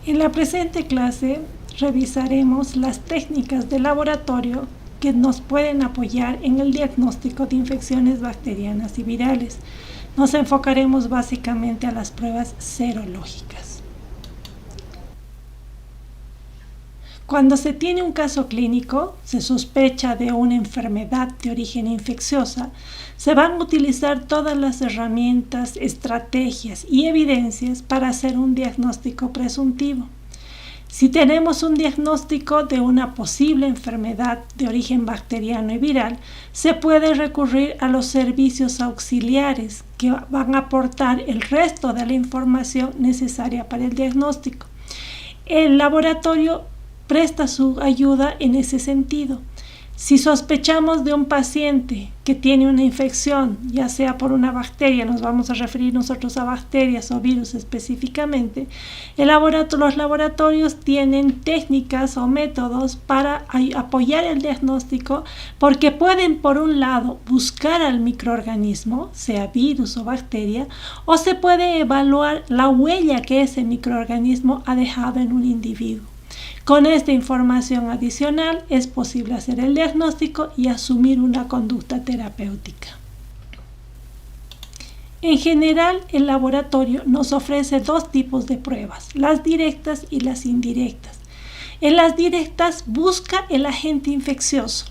En la presente clase revisaremos las técnicas de laboratorio que nos pueden apoyar en el diagnóstico de infecciones bacterianas y virales. Nos enfocaremos básicamente a las pruebas serológicas. Cuando se tiene un caso clínico, se sospecha de una enfermedad de origen infecciosa, se van a utilizar todas las herramientas, estrategias y evidencias para hacer un diagnóstico presuntivo. Si tenemos un diagnóstico de una posible enfermedad de origen bacteriano y viral, se puede recurrir a los servicios auxiliares que van a aportar el resto de la información necesaria para el diagnóstico. El laboratorio presta su ayuda en ese sentido. Si sospechamos de un paciente que tiene una infección, ya sea por una bacteria, nos vamos a referir nosotros a bacterias o virus específicamente, los laboratorios tienen técnicas o métodos para apoyar el diagnóstico, porque pueden, por un lado, buscar al microorganismo, sea virus o bacteria, o se puede evaluar la huella que ese microorganismo ha dejado en un individuo. Con esta información adicional es posible hacer el diagnóstico y asumir una conducta terapéutica. En general, el laboratorio nos ofrece dos tipos de pruebas, las directas y las indirectas. En las directas busca el agente infeccioso.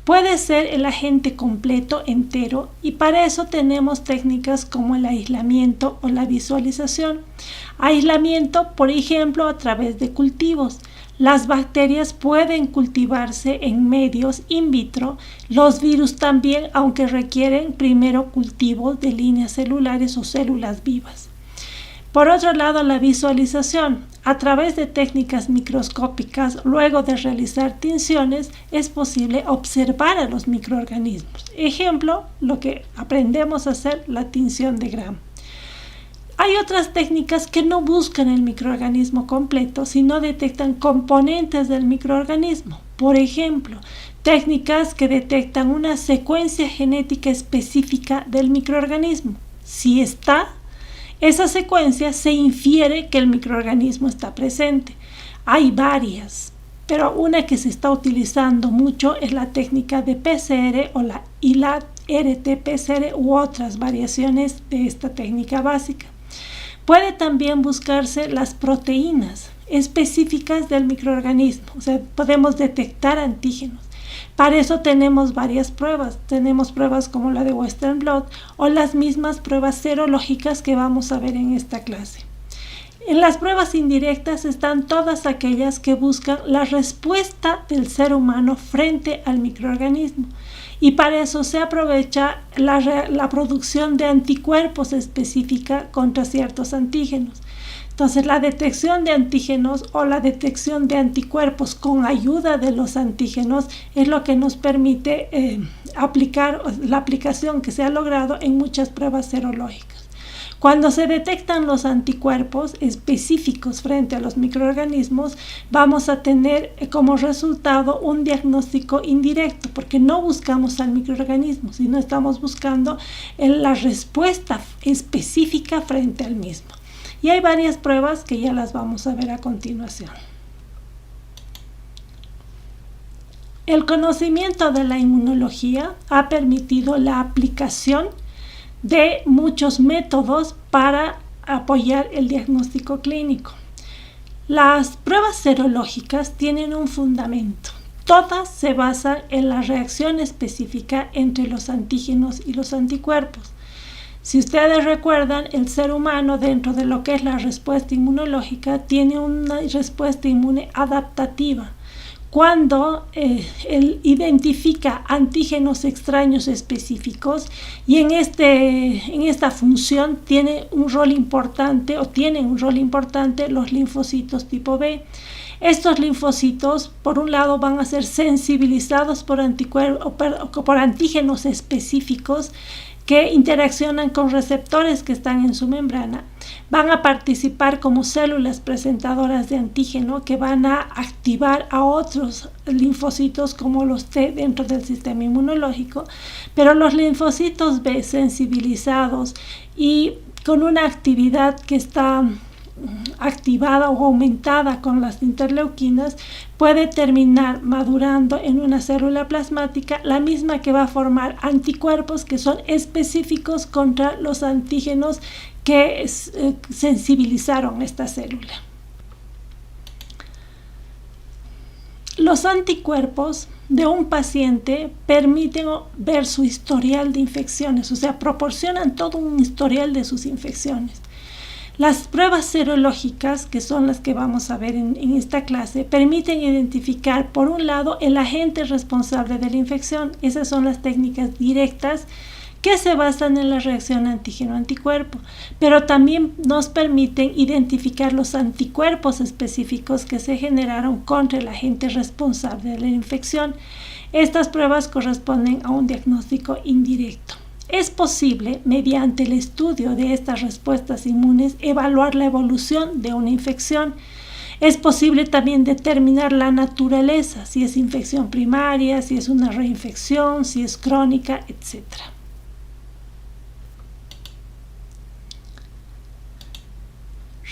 Puede ser el agente completo, entero, y para eso tenemos técnicas como el aislamiento o la visualización. Aislamiento, por ejemplo, a través de cultivos. Las bacterias pueden cultivarse en medios in vitro, los virus también, aunque requieren primero cultivos de líneas celulares o células vivas. Por otro lado, la visualización. A través de técnicas microscópicas, luego de realizar tinciones, es posible observar a los microorganismos. Ejemplo, lo que aprendemos a hacer, la tinción de Gram. Hay otras técnicas que no buscan el microorganismo completo, sino detectan componentes del microorganismo. Por ejemplo, técnicas que detectan una secuencia genética específica del microorganismo. Si está, esa secuencia se infiere que el microorganismo está presente. Hay varias, pero una que se está utilizando mucho es la técnica de PCR y la RT-PCR u otras variaciones de esta técnica básica. Puede también buscarse las proteínas específicas del microorganismo, o sea, podemos detectar antígenos. Para eso tenemos varias pruebas. Tenemos pruebas como la de Western Blot o las mismas pruebas serológicas que vamos a ver en esta clase. En las pruebas indirectas están todas aquellas que buscan la respuesta del ser humano frente al microorganismo. Y para eso se aprovecha la producción de anticuerpos específica contra ciertos antígenos. Entonces, la detección de antígenos o la detección de anticuerpos con ayuda de los antígenos es lo que nos permite aplicar la aplicación que se ha logrado en muchas pruebas serológicas. Cuando se detectan los anticuerpos específicos frente a los microorganismos, vamos a tener como resultado un diagnóstico indirecto, porque no buscamos al microorganismo, sino estamos buscando la respuesta específica frente al mismo. Y hay varias pruebas que ya las vamos a ver a continuación. El conocimiento de la inmunología ha permitido la aplicación de muchos métodos para apoyar el diagnóstico clínico. Las pruebas serológicas tienen un fundamento. Todas se basan en la reacción específica entre los antígenos y los anticuerpos. Si ustedes recuerdan, el ser humano, dentro de lo que es la respuesta inmunológica, tiene una respuesta inmune adaptativa. Cuando él identifica antígenos extraños específicos, y en esta función tienen un rol importante los linfocitos tipo B. Estos linfocitos, por un lado, van a ser sensibilizados por antígenos específicos que interaccionan con receptores que están en su membrana. Van a participar como células presentadoras de antígeno que van a activar a otros linfocitos como los T dentro del sistema inmunológico, pero los linfocitos B sensibilizados y con una actividad que está activada o aumentada con las interleuquinas, puede terminar madurando en una célula plasmática, la misma que va a formar anticuerpos que son específicos contra los antígenos que sensibilizaron esta célula. Los anticuerpos de un paciente permiten ver su historial de infecciones, o sea, proporcionan todo un historial de sus infecciones. Las pruebas serológicas, que son las que vamos a ver en esta clase, permiten identificar, por un lado, el agente responsable de la infección. Esas son las técnicas directas que se basan en la reacción antígeno-anticuerpo, pero también nos permiten identificar los anticuerpos específicos que se generaron contra el agente responsable de la infección. Estas pruebas corresponden a un diagnóstico indirecto. Es posible, mediante el estudio de estas respuestas inmunes, evaluar la evolución de una infección. Es posible también determinar la naturaleza, si es infección primaria, si es una reinfección, si es crónica, etc.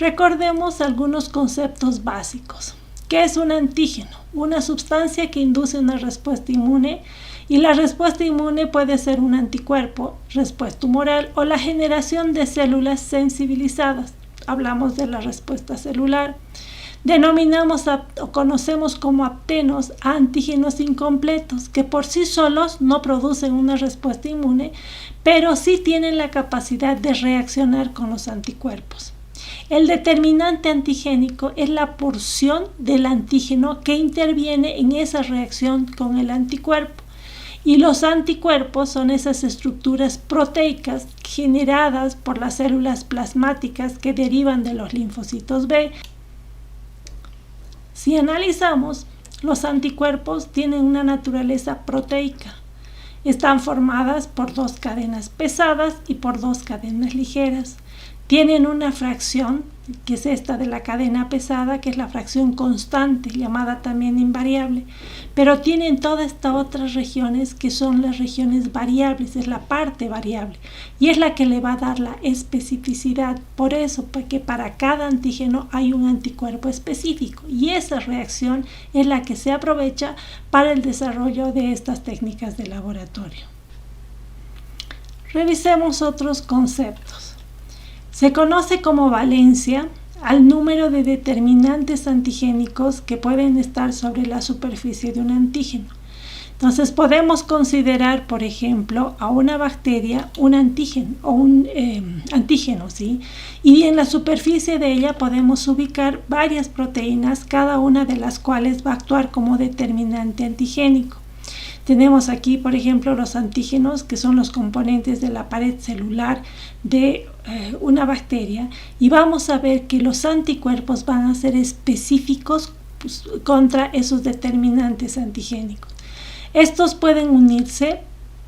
Recordemos algunos conceptos básicos. ¿Qué es un antígeno? Una sustancia que induce una respuesta inmune, y la respuesta inmune puede ser un anticuerpo, respuesta humoral o la generación de células sensibilizadas. Hablamos de la respuesta celular. Denominamos o conocemos como aptenos a antígenos incompletos, que por sí solos no producen una respuesta inmune, pero sí tienen la capacidad de reaccionar con los anticuerpos. El determinante antigénico es la porción del antígeno que interviene en esa reacción con el anticuerpo. Y los anticuerpos son esas estructuras proteicas generadas por las células plasmáticas que derivan de los linfocitos B. Si analizamos, los anticuerpos tienen una naturaleza proteica. Están formadas por dos cadenas pesadas y por dos cadenas ligeras. Tienen una fracción, que es esta de la cadena pesada, que es la fracción constante, llamada también invariable, pero tienen todas estas otras regiones que son las regiones variables, es la parte variable, y es la que le va a dar la especificidad. Por eso, porque para cada antígeno hay un anticuerpo específico, y esa reacción es la que se aprovecha para el desarrollo de estas técnicas de laboratorio. Revisemos otros conceptos. Se conoce como valencia al número de determinantes antigénicos que pueden estar sobre la superficie de un antígeno. Entonces podemos considerar, por ejemplo, a una bacteria un antígeno o un antígeno, ¿sí? Y en la superficie de ella podemos ubicar varias proteínas, cada una de las cuales va a actuar como determinante antigénico. Tenemos aquí, por ejemplo, los antígenos, que son los componentes de la pared celular de una bacteria, y vamos a ver que los anticuerpos van a ser específicos contra esos determinantes antigénicos. Estos pueden unirse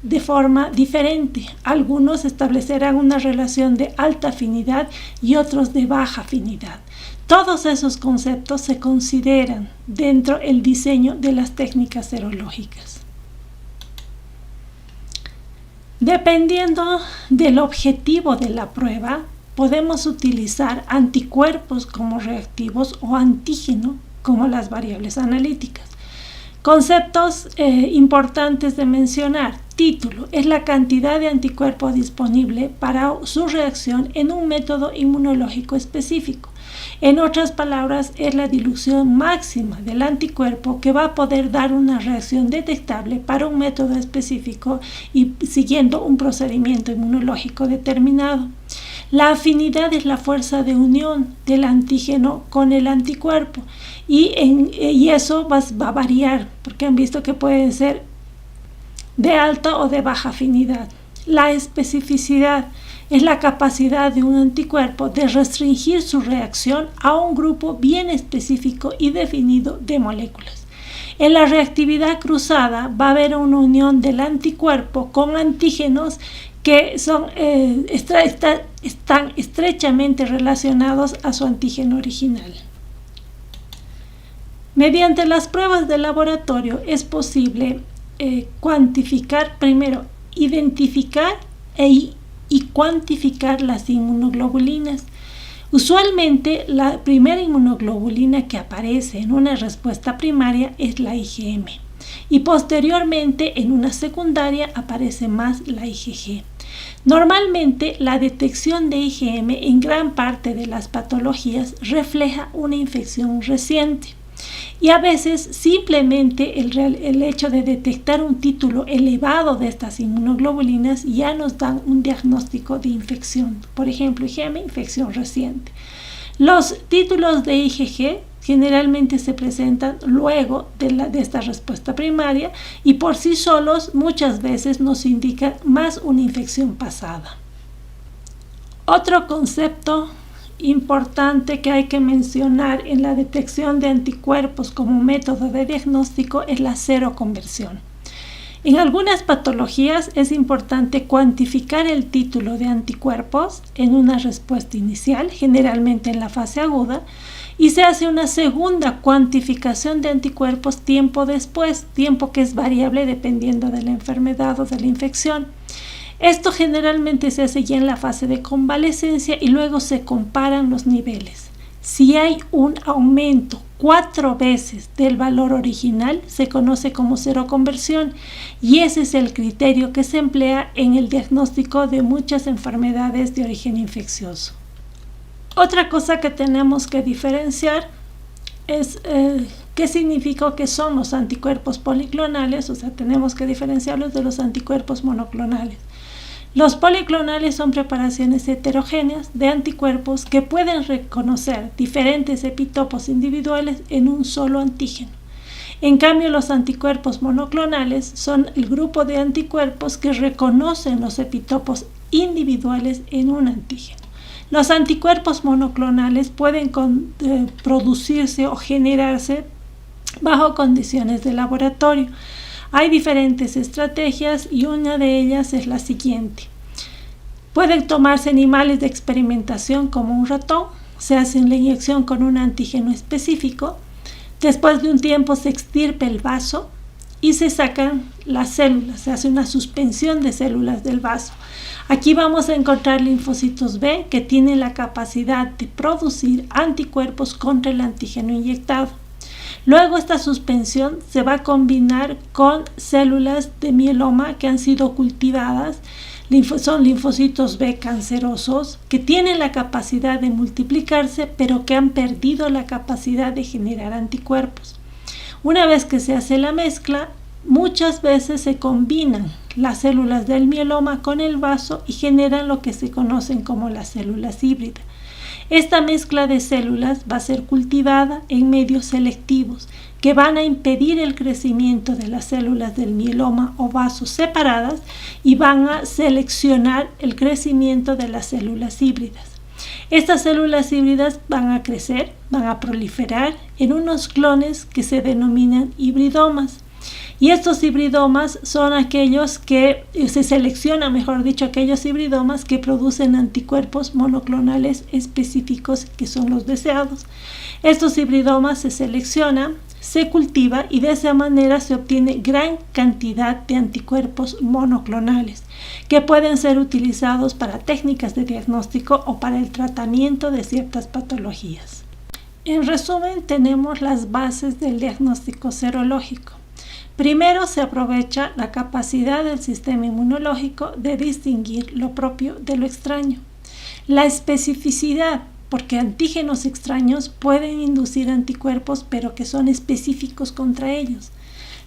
de forma diferente. Algunos establecerán una relación de alta afinidad y otros de baja afinidad. Todos esos conceptos se consideran dentro del diseño de las técnicas serológicas. Dependiendo del objetivo de la prueba, podemos utilizar anticuerpos como reactivos o antígeno como las variables analíticas. Conceptos importantes de mencionar. Título: es la cantidad de anticuerpo disponible para su reacción en un método inmunológico específico. En otras palabras, es la dilución máxima del anticuerpo que va a poder dar una reacción detectable para un método específico y siguiendo un procedimiento inmunológico determinado. La afinidad es la fuerza de unión del antígeno con el anticuerpo y eso va a variar, porque han visto que pueden ser de alta o de baja afinidad. La especificidad es la capacidad de un anticuerpo de restringir su reacción a un grupo bien específico y definido de moléculas. En la reactividad cruzada va a haber una unión del anticuerpo con antígenos que están estrechamente relacionados a su antígeno original. Mediante las pruebas de laboratorio es posible cuantificar, primero, identificar y cuantificar las inmunoglobulinas. Usualmente, la primera inmunoglobulina que aparece en una respuesta primaria es la IgM y posteriormente en una secundaria aparece más la IgG. Normalmente, la detección de IgM en gran parte de las patologías refleja una infección reciente. Y a veces simplemente el hecho de detectar un título elevado de estas inmunoglobulinas ya nos dan un diagnóstico de infección. Por ejemplo, IgM, infección reciente. Los títulos de IgG generalmente se presentan luego de esta respuesta primaria y por sí solos muchas veces nos indican más una infección pasada. Otro concepto importante que hay que mencionar en la detección de anticuerpos como método de diagnóstico es la seroconversión. En algunas patologías es importante cuantificar el título de anticuerpos en una respuesta inicial, generalmente en la fase aguda, y se hace una segunda cuantificación de anticuerpos tiempo después, tiempo que es variable dependiendo de la enfermedad o de la infección. Esto generalmente se hace ya en la fase de convalecencia y luego se comparan los niveles. Si hay un aumento 4 veces del valor original, se conoce como seroconversión y ese es el criterio que se emplea en el diagnóstico de muchas enfermedades de origen infeccioso. Otra cosa que tenemos que diferenciar es qué significa que son los anticuerpos policlonales, o sea, tenemos que diferenciarlos de los anticuerpos monoclonales. Los policlonales son preparaciones heterogéneas de anticuerpos que pueden reconocer diferentes epitopos individuales en un solo antígeno. En cambio, los anticuerpos monoclonales son el grupo de anticuerpos que reconocen los epitopos individuales en un antígeno. Los anticuerpos monoclonales pueden producirse o generarse bajo condiciones de laboratorio. Hay diferentes estrategias y una de ellas es la siguiente. Pueden tomarse animales de experimentación como un ratón, se hace la inyección con un antígeno específico, después de un tiempo se extirpa el vaso y se sacan las células, se hace una suspensión de células del vaso. Aquí vamos a encontrar linfocitos B que tienen la capacidad de producir anticuerpos contra el antígeno inyectado. Luego esta suspensión se va a combinar con células de mieloma que han sido cultivadas. Son linfocitos B cancerosos que tienen la capacidad de multiplicarse pero que han perdido la capacidad de generar anticuerpos. Una vez que se hace la mezcla, muchas veces se combinan las células del mieloma con el vaso y generan lo que se conocen como las células híbridas. Esta mezcla de células va a ser cultivada en medios selectivos que van a impedir el crecimiento de las células del mieloma o vasos separadas y van a seleccionar el crecimiento de las células híbridas. Estas células híbridas van a crecer, van a proliferar en unos clones que se denominan hibridomas. Y estos hibridomas son aquellos que se seleccionan, mejor dicho, aquellos hibridomas que producen anticuerpos monoclonales específicos que son los deseados. Estos hibridomas se seleccionan, se cultiva y de esa manera se obtiene gran cantidad de anticuerpos monoclonales que pueden ser utilizados para técnicas de diagnóstico o para el tratamiento de ciertas patologías. En resumen, tenemos las bases del diagnóstico serológico. Primero, se aprovecha la capacidad del sistema inmunológico de distinguir lo propio de lo extraño. La especificidad, porque antígenos extraños pueden inducir anticuerpos, pero que son específicos contra ellos.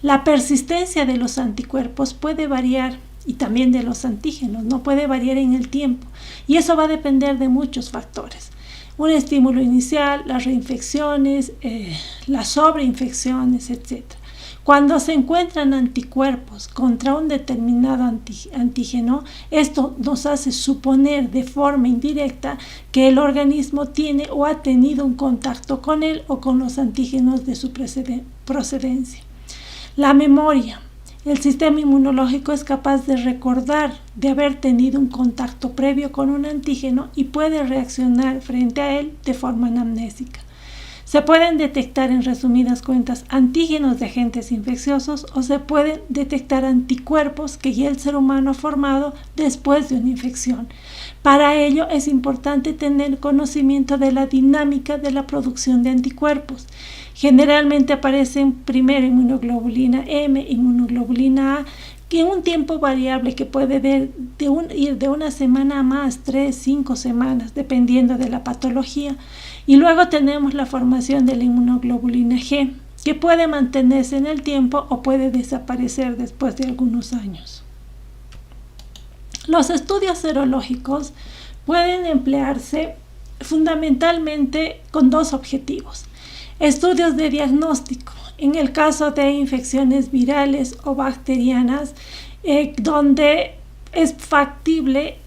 La persistencia de los anticuerpos puede variar, y también de los antígenos, no puede variar en el tiempo, y eso va a depender de muchos factores. Un estímulo inicial, las reinfecciones, las sobreinfecciones, etc. Cuando se encuentran anticuerpos contra un determinado antígeno, esto nos hace suponer de forma indirecta que el organismo tiene o ha tenido un contacto con él o con los antígenos de su procedencia. La memoria. El sistema inmunológico es capaz de recordar de haber tenido un contacto previo con un antígeno y puede reaccionar frente a él de forma anamnésica. Se pueden detectar, en resumidas cuentas, antígenos de agentes infecciosos o se pueden detectar anticuerpos que ya el ser humano ha formado después de una infección. Para ello es importante tener conocimiento de la dinámica de la producción de anticuerpos. Generalmente aparecen primero inmunoglobulina M, inmunoglobulina A, que en un tiempo variable que puede ir de una semana a más, 3, 5 semanas, dependiendo de la patología. Y luego tenemos la formación de la inmunoglobulina G, que puede mantenerse en el tiempo o puede desaparecer después de algunos años. Los estudios serológicos pueden emplearse fundamentalmente con dos objetivos. Estudios de diagnóstico, en el caso de infecciones virales o bacterianas, donde es factible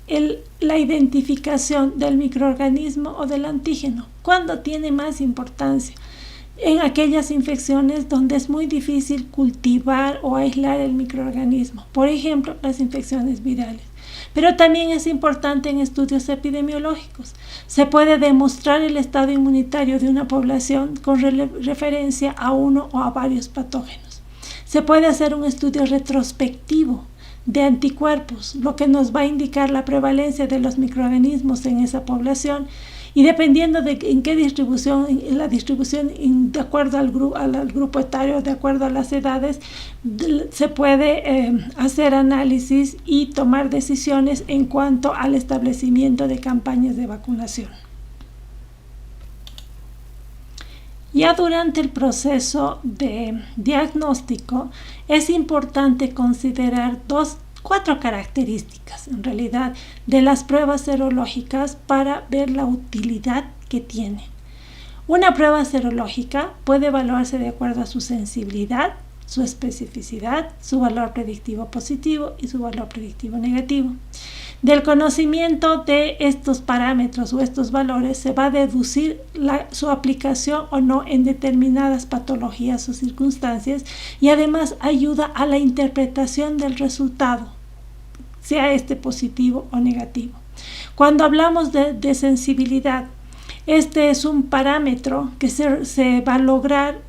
la identificación del microorganismo o del antígeno. ¿Cuándo tiene más importancia? En aquellas infecciones donde es muy difícil cultivar o aislar el microorganismo, por ejemplo, las infecciones virales. Pero también es importante en estudios epidemiológicos. Se puede demostrar el estado inmunitario de una población con referencia a uno o a varios patógenos. Se puede hacer un estudio retrospectivo de anticuerpos, lo que nos va a indicar la prevalencia de los microorganismos en esa población, y dependiendo de en qué distribución, en la distribución de acuerdo al grupo etario, de acuerdo a las edades, se puede hacer análisis y tomar decisiones en cuanto al establecimiento de campañas de vacunación. Ya durante el proceso de diagnóstico es importante considerar cuatro características, en realidad, de las pruebas serológicas para ver la utilidad que tienen. Una prueba serológica puede evaluarse de acuerdo a su sensibilidad, su especificidad, su valor predictivo positivo y su valor predictivo negativo. Del conocimiento de estos parámetros o estos valores se va a deducir su aplicación o no en determinadas patologías o circunstancias, y además ayuda a la interpretación del resultado, sea este positivo o negativo. Cuando hablamos de sensibilidad, este es un parámetro que se va a lograr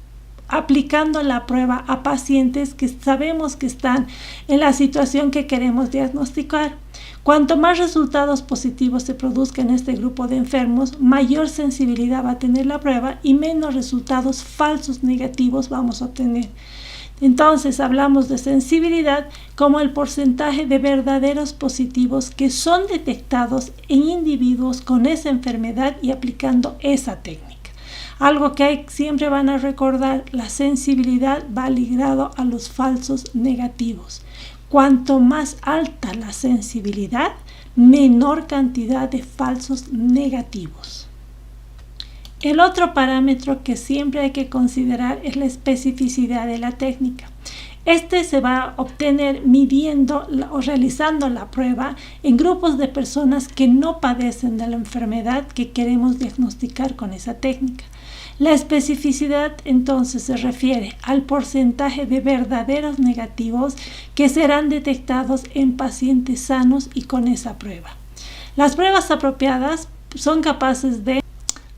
aplicando la prueba a pacientes que sabemos que están en la situación que queremos diagnosticar. Cuanto más resultados positivos se produzcan en este grupo de enfermos, mayor sensibilidad va a tener la prueba y menos resultados falsos negativos vamos a obtener. Entonces hablamos de sensibilidad como el porcentaje de verdaderos positivos que son detectados en individuos con esa enfermedad y aplicando esa técnica. Algo que siempre van a recordar, la sensibilidad va ligado a los falsos negativos. Cuanto más alta la sensibilidad, menor cantidad de falsos negativos. El otro parámetro que siempre hay que considerar es la especificidad de la técnica. Este se va a obtener midiendo o realizando la prueba en grupos de personas que no padecen de la enfermedad que queremos diagnosticar con esa técnica. La especificidad entonces se refiere al porcentaje de verdaderos negativos que serán detectados en pacientes sanos y con esa prueba. Las pruebas apropiadas son capaces de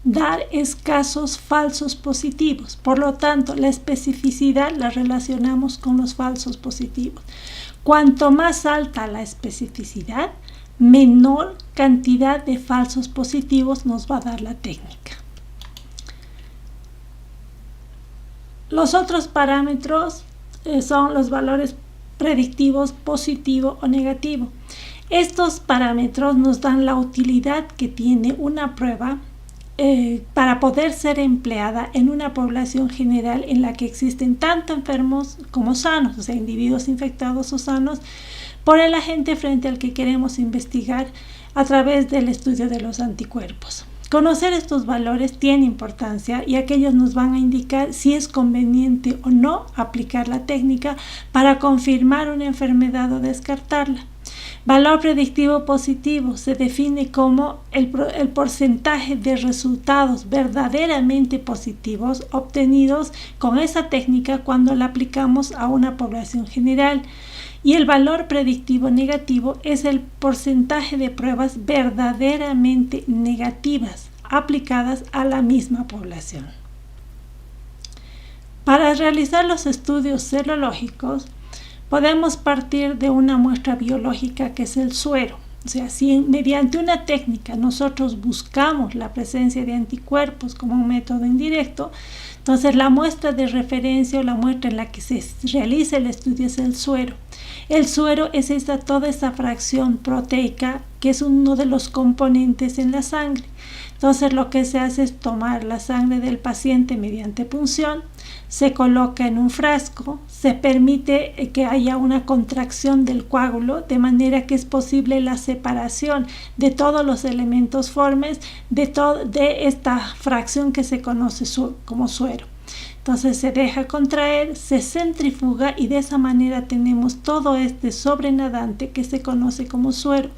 dar escasos falsos positivos. Por lo tanto, la especificidad la relacionamos con los falsos positivos. Cuanto más alta la especificidad, menor cantidad de falsos positivos nos va a dar la técnica. Los otros parámetros son los valores predictivos positivo o negativo. Estos parámetros nos dan la utilidad que tiene una prueba para poder ser empleada en una población general en la que existen tanto enfermos como sanos, o sea, individuos infectados o sanos, por el agente frente al que queremos investigar a través del estudio de los anticuerpos. Conocer estos valores tiene importancia, y aquellos nos van a indicar si es conveniente o no aplicar la técnica para confirmar una enfermedad o descartarla. Valor predictivo positivo se define como el porcentaje de resultados verdaderamente positivos obtenidos con esa técnica cuando la aplicamos a una población general. Y el valor predictivo negativo es el porcentaje de pruebas verdaderamente negativas aplicadas a la misma población. Para realizar los estudios serológicos, podemos partir de una muestra biológica que es el suero. O sea, si mediante una técnica nosotros buscamos la presencia de anticuerpos como un método indirecto, entonces la muestra de referencia o la muestra en la que se realiza el estudio es el suero. El suero es toda esa fracción proteica que es uno de los componentes en la sangre. Entonces lo que se hace es tomar la sangre del paciente mediante punción, se coloca en un frasco, se permite que haya una contracción del coágulo de manera que es posible la separación de todos los elementos formes de esta fracción que se conoce como suero. Entonces se deja contraer, se centrifuga y de esa manera tenemos todo este sobrenadante que se conoce como suero.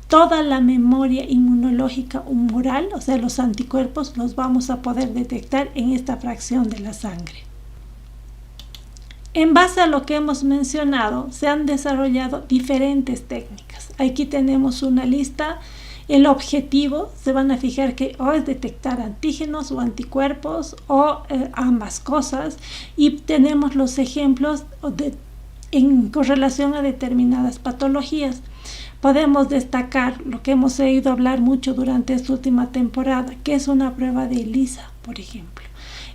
Toda la memoria inmunológica humoral, o sea, los anticuerpos, los vamos a poder detectar en esta fracción de la sangre. En base a lo que hemos mencionado, se han desarrollado diferentes técnicas. Aquí tenemos una lista. El objetivo, se van a fijar que o es detectar antígenos o anticuerpos o ambas cosas. Y tenemos los ejemplos en correlación a determinadas patologías. Podemos destacar lo que hemos oído hablar mucho durante esta última temporada, que es una prueba de ELISA, por ejemplo.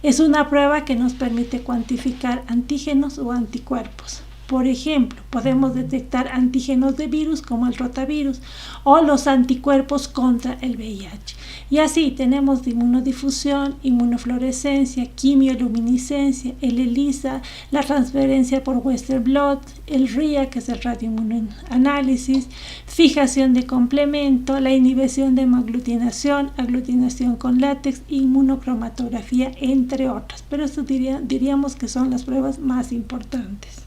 Es una prueba que nos permite cuantificar antígenos o anticuerpos. Por ejemplo, podemos detectar antígenos de virus como el rotavirus o los anticuerpos contra el VIH. Y así tenemos de inmunodifusión, inmunofluorescencia, quimioluminiscencia, el ELISA, la transferencia por Western blot, el RIA, que es el radioinmunoanálisis, fijación de complemento, la inhibición de hemaglutinación, aglutinación con látex, inmunocromatografía, entre otras. Pero esto diríamos que son las pruebas más importantes.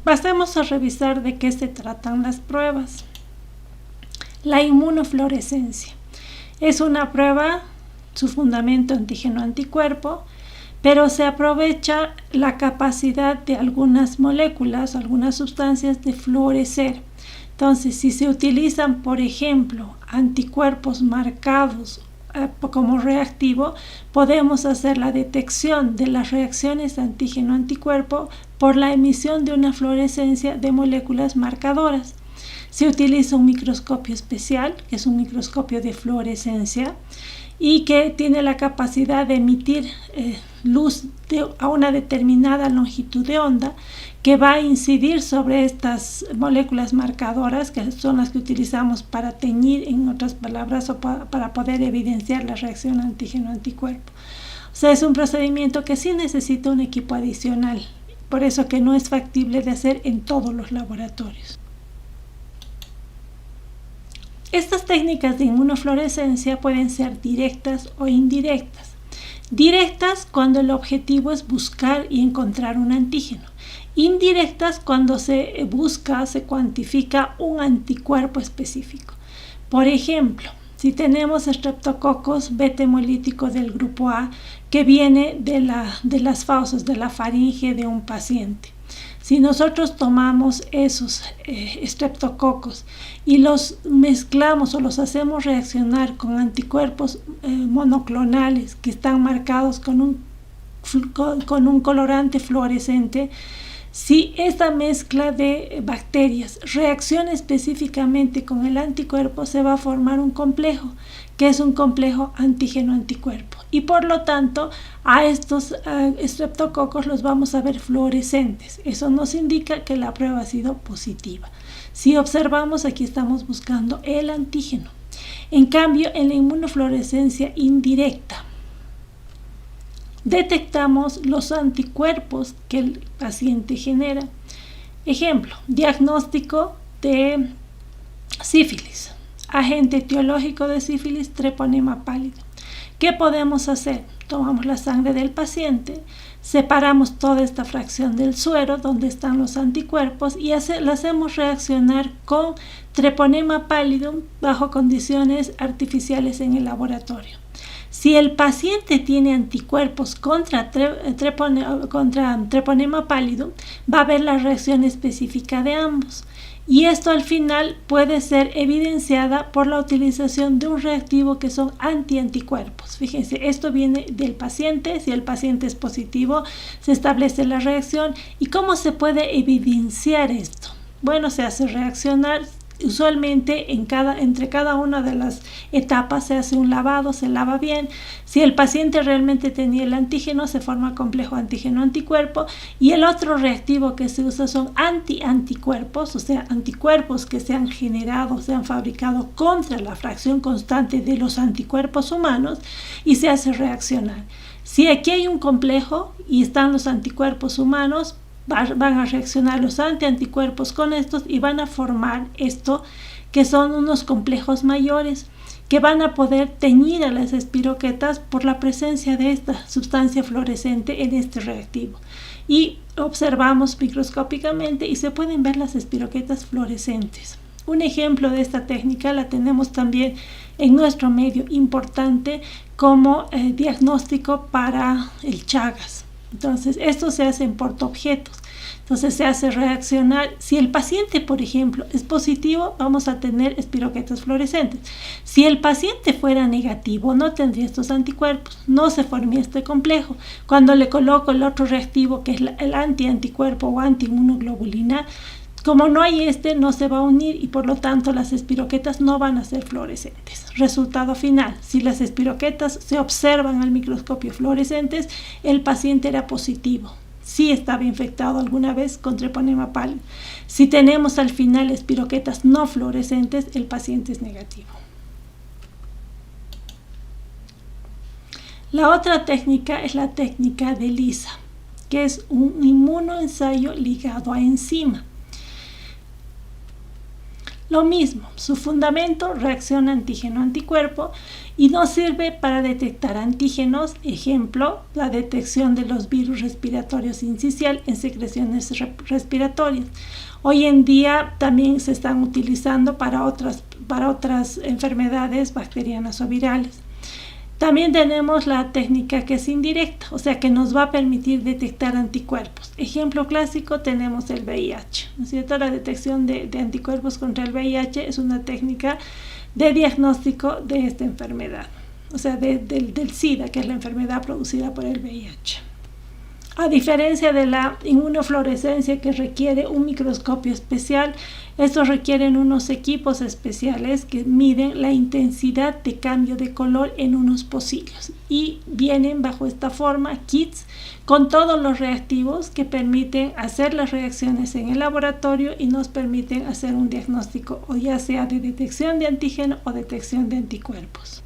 Pasemos a revisar de qué se tratan las pruebas. La inmunofluorescencia es una prueba, su fundamento antígeno-anticuerpo, pero se aprovecha la capacidad de algunas moléculas, algunas sustancias de fluorecer. Entonces, si se utilizan, por ejemplo, anticuerpos marcados como reactivo, podemos hacer la detección de las reacciones antígeno-anticuerpo por la emisión de una fluorescencia de moléculas marcadoras. Se utiliza un microscopio especial, que es un microscopio de fluorescencia, y que tiene la capacidad de emitir luz a una determinada longitud de onda que va a incidir sobre estas moléculas marcadoras, que son las que utilizamos para teñir, en otras palabras, o para poder evidenciar la reacción antígeno-anticuerpo. O sea, es un procedimiento que sí necesita un equipo adicional, por eso que no es factible de hacer en todos los laboratorios. Estas técnicas de inmunofluorescencia pueden ser directas o indirectas. Directas cuando el objetivo es buscar y encontrar un antígeno. Indirectas cuando se busca, se cuantifica un anticuerpo específico. Por ejemplo, si tenemos estreptococos beta hemolítico del grupo A que viene de las fauces de la faringe de un paciente. Si nosotros tomamos esos estreptococos y los mezclamos o los hacemos reaccionar con anticuerpos monoclonales que están marcados con un colorante fluorescente, si esta mezcla de bacterias reacciona específicamente con el anticuerpo, se va a formar un complejo, que es un complejo antígeno-anticuerpo. Y por lo tanto, a estos estreptococos los vamos a ver fluorescentes. Eso nos indica que la prueba ha sido positiva. Si observamos, aquí estamos buscando el antígeno. En cambio, en la inmunofluorescencia indirecta, detectamos los anticuerpos que el paciente genera. Ejemplo, diagnóstico de sífilis. Agente etiológico de sífilis, treponema pálido. ¿Qué podemos hacer? Tomamos la sangre del paciente, separamos toda esta fracción del suero donde están los anticuerpos y la hacemos reaccionar con treponema pallidum bajo condiciones artificiales en el laboratorio. Si el paciente tiene anticuerpos contra treponema pallidum, va a haber la reacción específica de ambos. Y esto al final puede ser evidenciada por la utilización de un reactivo que son anticuerpos. Fíjense, esto viene del paciente. Si el paciente es positivo, se establece la reacción. ¿Y cómo se puede evidenciar esto? Bueno, se hace reaccionar. Usualmente entre cada una de las etapas se hace un lavado, se lava bien. Si el paciente realmente tenía el antígeno, se forma complejo antígeno-anticuerpo, y el otro reactivo que se usa son anticuerpos, o sea, anticuerpos que se han generado, se han fabricado contra la fracción constante de los anticuerpos humanos, y se hace reaccionar. Si aquí hay un complejo y están los anticuerpos humanos, van a reaccionar los anticuerpos con estos y van a formar esto que son unos complejos mayores que van a poder teñir a las espiroquetas por la presencia de esta sustancia fluorescente en este reactivo. Y observamos microscópicamente y se pueden ver las espiroquetas fluorescentes. Un ejemplo de esta técnica la tenemos también en nuestro medio importante como diagnóstico para el Chagas. Entonces, esto se hace en portaobjetos. Entonces, se hace reaccionar. Si el paciente, por ejemplo, es positivo, vamos a tener espiroquetas fluorescentes. Si el paciente fuera negativo, no tendría estos anticuerpos, no se formaría este complejo. Cuando le coloco el otro reactivo, que es el anticuerpo o antiinmunoglobulina, como no hay no se va a unir y por lo tanto las espiroquetas no van a ser fluorescentes. Resultado final, si las espiroquetas se observan al microscopio fluorescentes, el paciente era positivo. Sí estaba infectado alguna vez con treponema pallidum. Si tenemos al final espiroquetas no fluorescentes, el paciente es negativo. La otra técnica es la técnica de ELISA, que es un inmunoensayo ligado a enzima. Lo mismo, su fundamento, reacción antígeno-anticuerpo, y nos sirve para detectar antígenos, ejemplo, la detección de los virus respiratorios sincicial en secreciones respiratorias. Hoy en día también se están utilizando para otras enfermedades bacterianas o virales. También tenemos la técnica que es indirecta, o sea que nos va a permitir detectar anticuerpos. Ejemplo clásico tenemos el VIH, ¿no es cierto? La detección de anticuerpos contra el VIH es una técnica de diagnóstico de esta enfermedad, o sea, del SIDA, que es la enfermedad producida por el VIH. A diferencia de la inmunofluorescencia, que requiere un microscopio especial, estos requieren unos equipos especiales que miden la intensidad de cambio de color en unos pocillos, y vienen bajo esta forma kits con todos los reactivos que permiten hacer las reacciones en el laboratorio y nos permiten hacer un diagnóstico, o ya sea de detección de antígeno o detección de anticuerpos.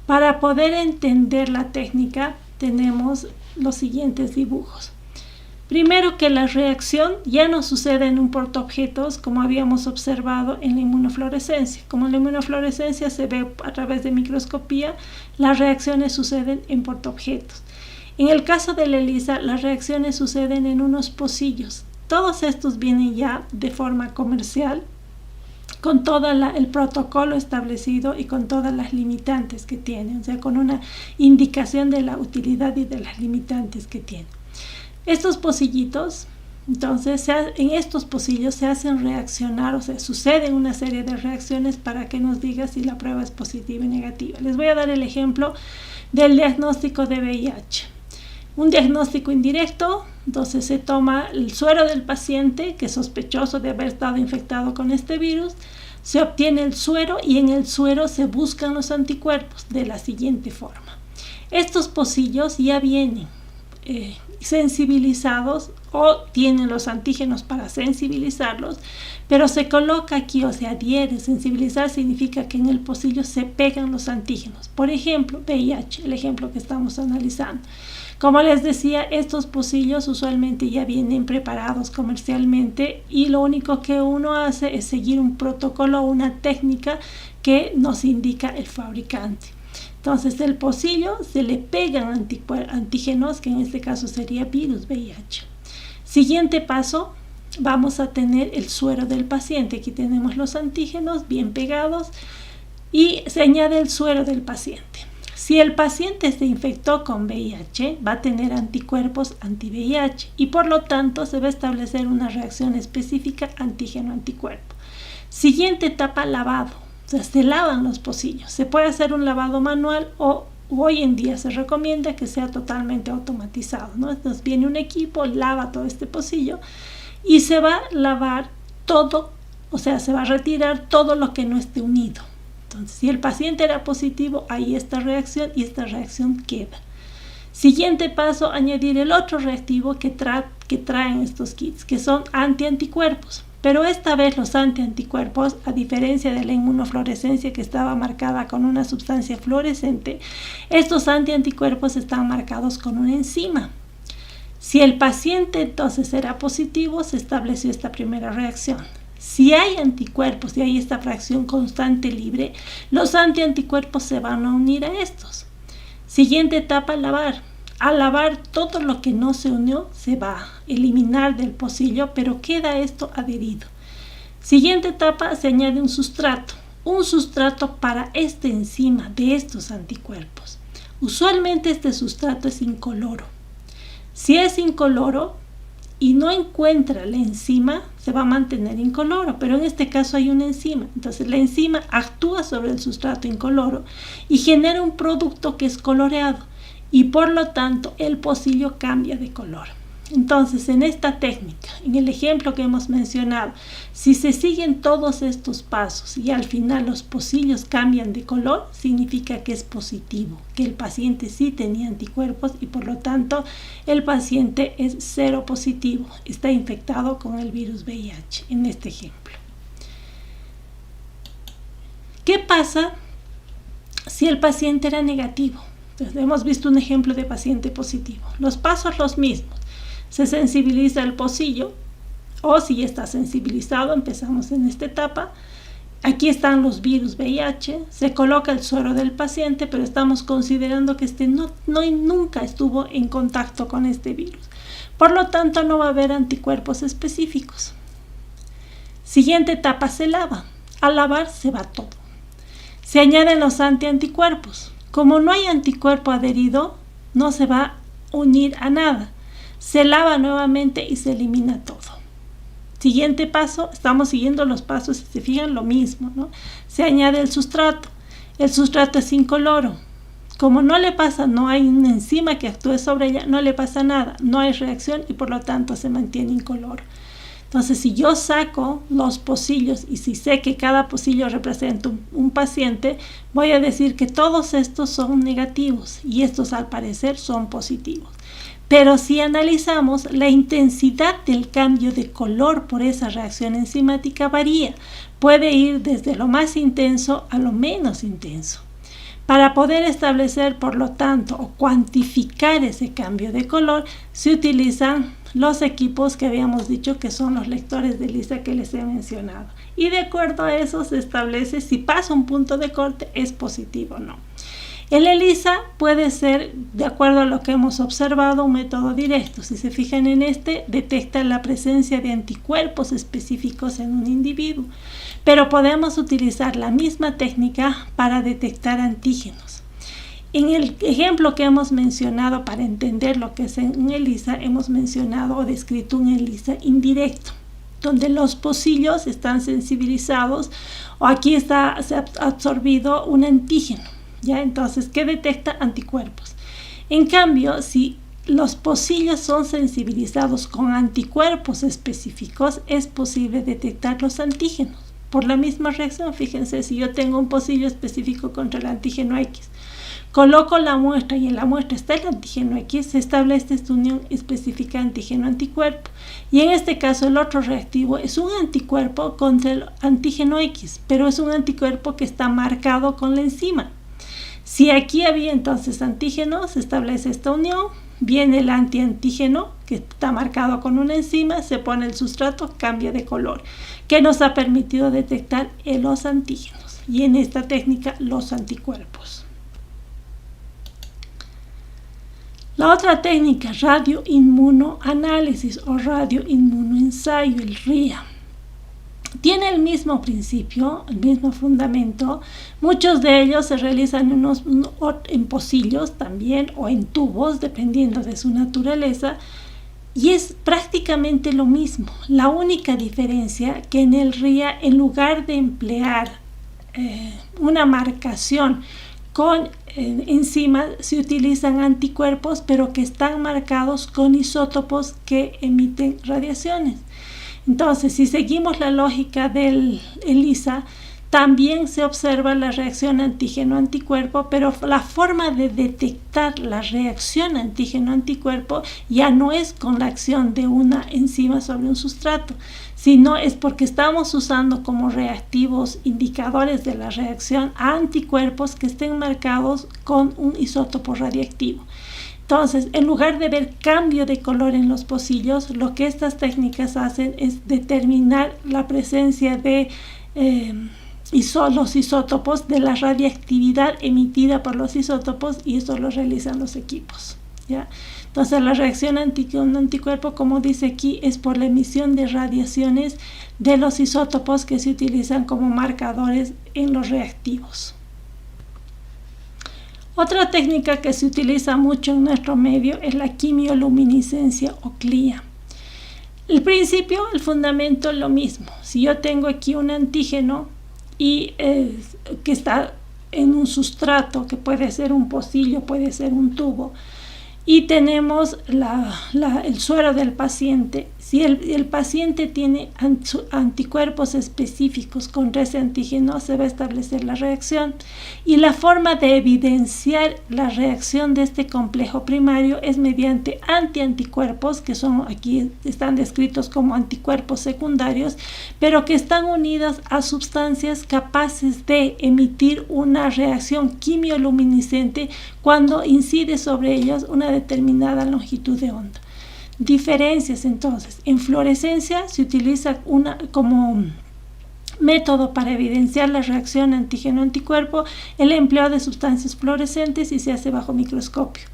Para poder entender la técnica tenemos los siguientes dibujos. Primero, que la reacción ya no sucede en un portaobjetos como habíamos observado en la inmunofluorescencia. Como en la inmunofluorescencia se ve a través de microscopía, las reacciones suceden en portaobjetos. En el caso de la ELISA, las reacciones suceden en unos pocillos. Todos estos vienen ya de forma comercial, con todo el protocolo establecido y con todas las limitantes que tiene, o sea, con una indicación de la utilidad y de las limitantes que tiene. Estos pocillitos, entonces, en estos pocillos se hacen reaccionar, o sea, suceden una serie de reacciones para que nos diga si la prueba es positiva y negativa. Les voy a dar el ejemplo del diagnóstico de VIH. Un diagnóstico indirecto, entonces se toma el suero del paciente que es sospechoso de haber estado infectado con este virus, se obtiene el suero y en el suero se buscan los anticuerpos de la siguiente forma. Estos pocillos ya vienen sensibilizados o tienen los antígenos para sensibilizarlos, pero se coloca aquí, o sea, adhiere. Sensibilizar significa que en el pocillo se pegan los antígenos. Por ejemplo, VIH, el ejemplo que estamos analizando. Como les decía, estos pocillos usualmente ya vienen preparados comercialmente y lo único que uno hace es seguir un protocolo o una técnica que nos indica el fabricante. Entonces, del pocillo se le pegan antígenos, que en este caso sería virus VIH. Siguiente paso, vamos a tener el suero del paciente. Aquí tenemos los antígenos bien pegados y se añade el suero del paciente. Si el paciente se infectó con VIH, va a tener anticuerpos anti-VIH y por lo tanto se va a establecer una reacción específica antígeno-anticuerpo. Siguiente etapa, lavado. O sea, se lavan los pocillos. Se puede hacer un lavado manual o hoy en día se recomienda que sea totalmente automatizado, ¿no? Entonces viene un equipo, lava todo este pocillo y se va a lavar todo, o sea, se va a retirar todo lo que no esté unido. Entonces, si el paciente era positivo, hay esta reacción y esta reacción queda. Siguiente paso, añadir el otro reactivo que traen estos kits, que son antianticuerpos. Pero esta vez los antianticuerpos, a diferencia de la inmunofluorescencia que estaba marcada con una sustancia fluorescente, estos antianticuerpos están marcados con una enzima. Si el paciente entonces era positivo, se estableció esta primera reacción. Si hay anticuerpos y hay esta fracción constante libre, los antianticuerpos se van a unir a estos. Siguiente etapa, lavar. Al lavar, todo lo que no se unió se va a eliminar del pocillo, pero queda esto adherido. Siguiente etapa, se añade un sustrato para esta enzima de estos anticuerpos. Usualmente este sustrato es incoloro. Si es incoloro y no encuentra la enzima, se va a mantener incoloro, pero en este caso hay una enzima. Entonces la enzima actúa sobre el sustrato incoloro y genera un producto que es coloreado y por lo tanto el pocillo cambia de color. Entonces, en esta técnica, en el ejemplo que hemos mencionado, si se siguen todos estos pasos y al final los pocillos cambian de color, significa que es positivo, que el paciente sí tenía anticuerpos y por lo tanto el paciente es cero positivo, está infectado con el virus VIH, en este ejemplo. ¿Qué pasa si el paciente era negativo? Entonces, hemos visto un ejemplo de paciente positivo. Los pasos los mismos. Se sensibiliza el pocillo o si ya está sensibilizado, empezamos en esta etapa. Aquí están los virus VIH, se coloca el suero del paciente, pero estamos considerando que nunca estuvo en contacto con este virus. Por lo tanto, no va a haber anticuerpos específicos. Siguiente etapa, se lava. Al lavar se va todo. Se añaden los anticuerpos. Como no hay anticuerpo adherido, no se va a unir a nada. Se lava nuevamente y se elimina todo. Siguiente paso, estamos siguiendo los pasos, si se fijan, lo mismo, ¿no? Se añade el sustrato. El sustrato es incoloro. Como no le pasa, no hay una enzima que actúe sobre ella, no le pasa nada, no hay reacción y por lo tanto se mantiene incoloro. Entonces, si yo saco los pocillos y si sé que cada pocillo representa un paciente, voy a decir que todos estos son negativos y estos al parecer son positivos. Pero si analizamos, la intensidad del cambio de color por esa reacción enzimática varía. Puede ir desde lo más intenso a lo menos intenso. Para poder establecer, por lo tanto, o cuantificar ese cambio de color, se utilizan los equipos que habíamos dicho que son los lectores de ELISA que les he mencionado. Y de acuerdo a eso se establece si pasa un punto de corte, es positivo o no. El ELISA puede ser, de acuerdo a lo que hemos observado, un método directo. Si se fijan en este, detecta la presencia de anticuerpos específicos en un individuo. Pero podemos utilizar la misma técnica para detectar antígenos. En el ejemplo que hemos mencionado, para entender lo que es un ELISA, hemos mencionado o descrito un ELISA indirecto, donde los pocillos están sensibilizados o aquí se ha absorbido un antígeno. ¿Ya? Entonces, ¿qué detecta? Anticuerpos. En cambio, si los pocillos son sensibilizados con anticuerpos específicos, es posible detectar los antígenos. Por la misma reacción, fíjense, si yo tengo un pocillo específico contra el antígeno X, coloco la muestra y en la muestra está el antígeno X, se establece esta unión específica antígeno-anticuerpo. Y en este caso el otro reactivo es un anticuerpo contra el antígeno X, pero es un anticuerpo que está marcado con la enzima. Si aquí había entonces antígeno, se establece esta unión, viene el antiantígeno que está marcado con una enzima, se pone el sustrato, cambia de color, que nos ha permitido detectar los antígenos y en esta técnica los anticuerpos. La otra técnica, radioinmunoanálisis o radioinmunoensayo, el RIA. tiene el mismo principio, el mismo fundamento. Muchos de ellos se realizan en pocillos también o en tubos, dependiendo de su naturaleza, y es prácticamente lo mismo. La única diferencia que en el RIA, en lugar de emplear una marcación con enzimas, se utilizan anticuerpos, pero que están marcados con isótopos que emiten radiaciones. Entonces, si seguimos la lógica del ELISA, también se observa la reacción antígeno-anticuerpo, pero la forma de detectar la reacción antígeno-anticuerpo ya no es con la acción de una enzima sobre un sustrato, sino es porque estamos usando como reactivos indicadores de la reacción a anticuerpos que estén marcados con un isótopo radiactivo. Entonces, en lugar de ver cambio de color en los pocillos, lo que estas técnicas hacen es determinar la presencia de los isótopos, de la radiactividad emitida por los isótopos, y eso lo realizan los equipos, ¿ya? Entonces, la reacción anticuerpo, como dice aquí, es por la emisión de radiaciones de los isótopos que se utilizan como marcadores en los reactivos. Otra técnica que se utiliza mucho en nuestro medio es la quimioluminiscencia o CLIA. El principio, el fundamento es lo mismo. Si yo tengo aquí un antígeno y que está en un sustrato, que puede ser un pocillo, puede ser un tubo, y tenemos el suero del paciente. Si el paciente tiene anticuerpos específicos contra ese antígeno, se va a establecer la reacción. Y la forma de evidenciar la reacción de este complejo primario es mediante anticuerpos, que aquí están descritos como anticuerpos secundarios, pero que están unidas a sustancias capaces de emitir una reacción quimioluminiscente cuando incide sobre ellas una determinada longitud de onda. Diferencias entonces: en fluorescencia se utiliza como método para evidenciar la reacción antígeno-anticuerpo el empleo de sustancias fluorescentes y se hace bajo microscopio.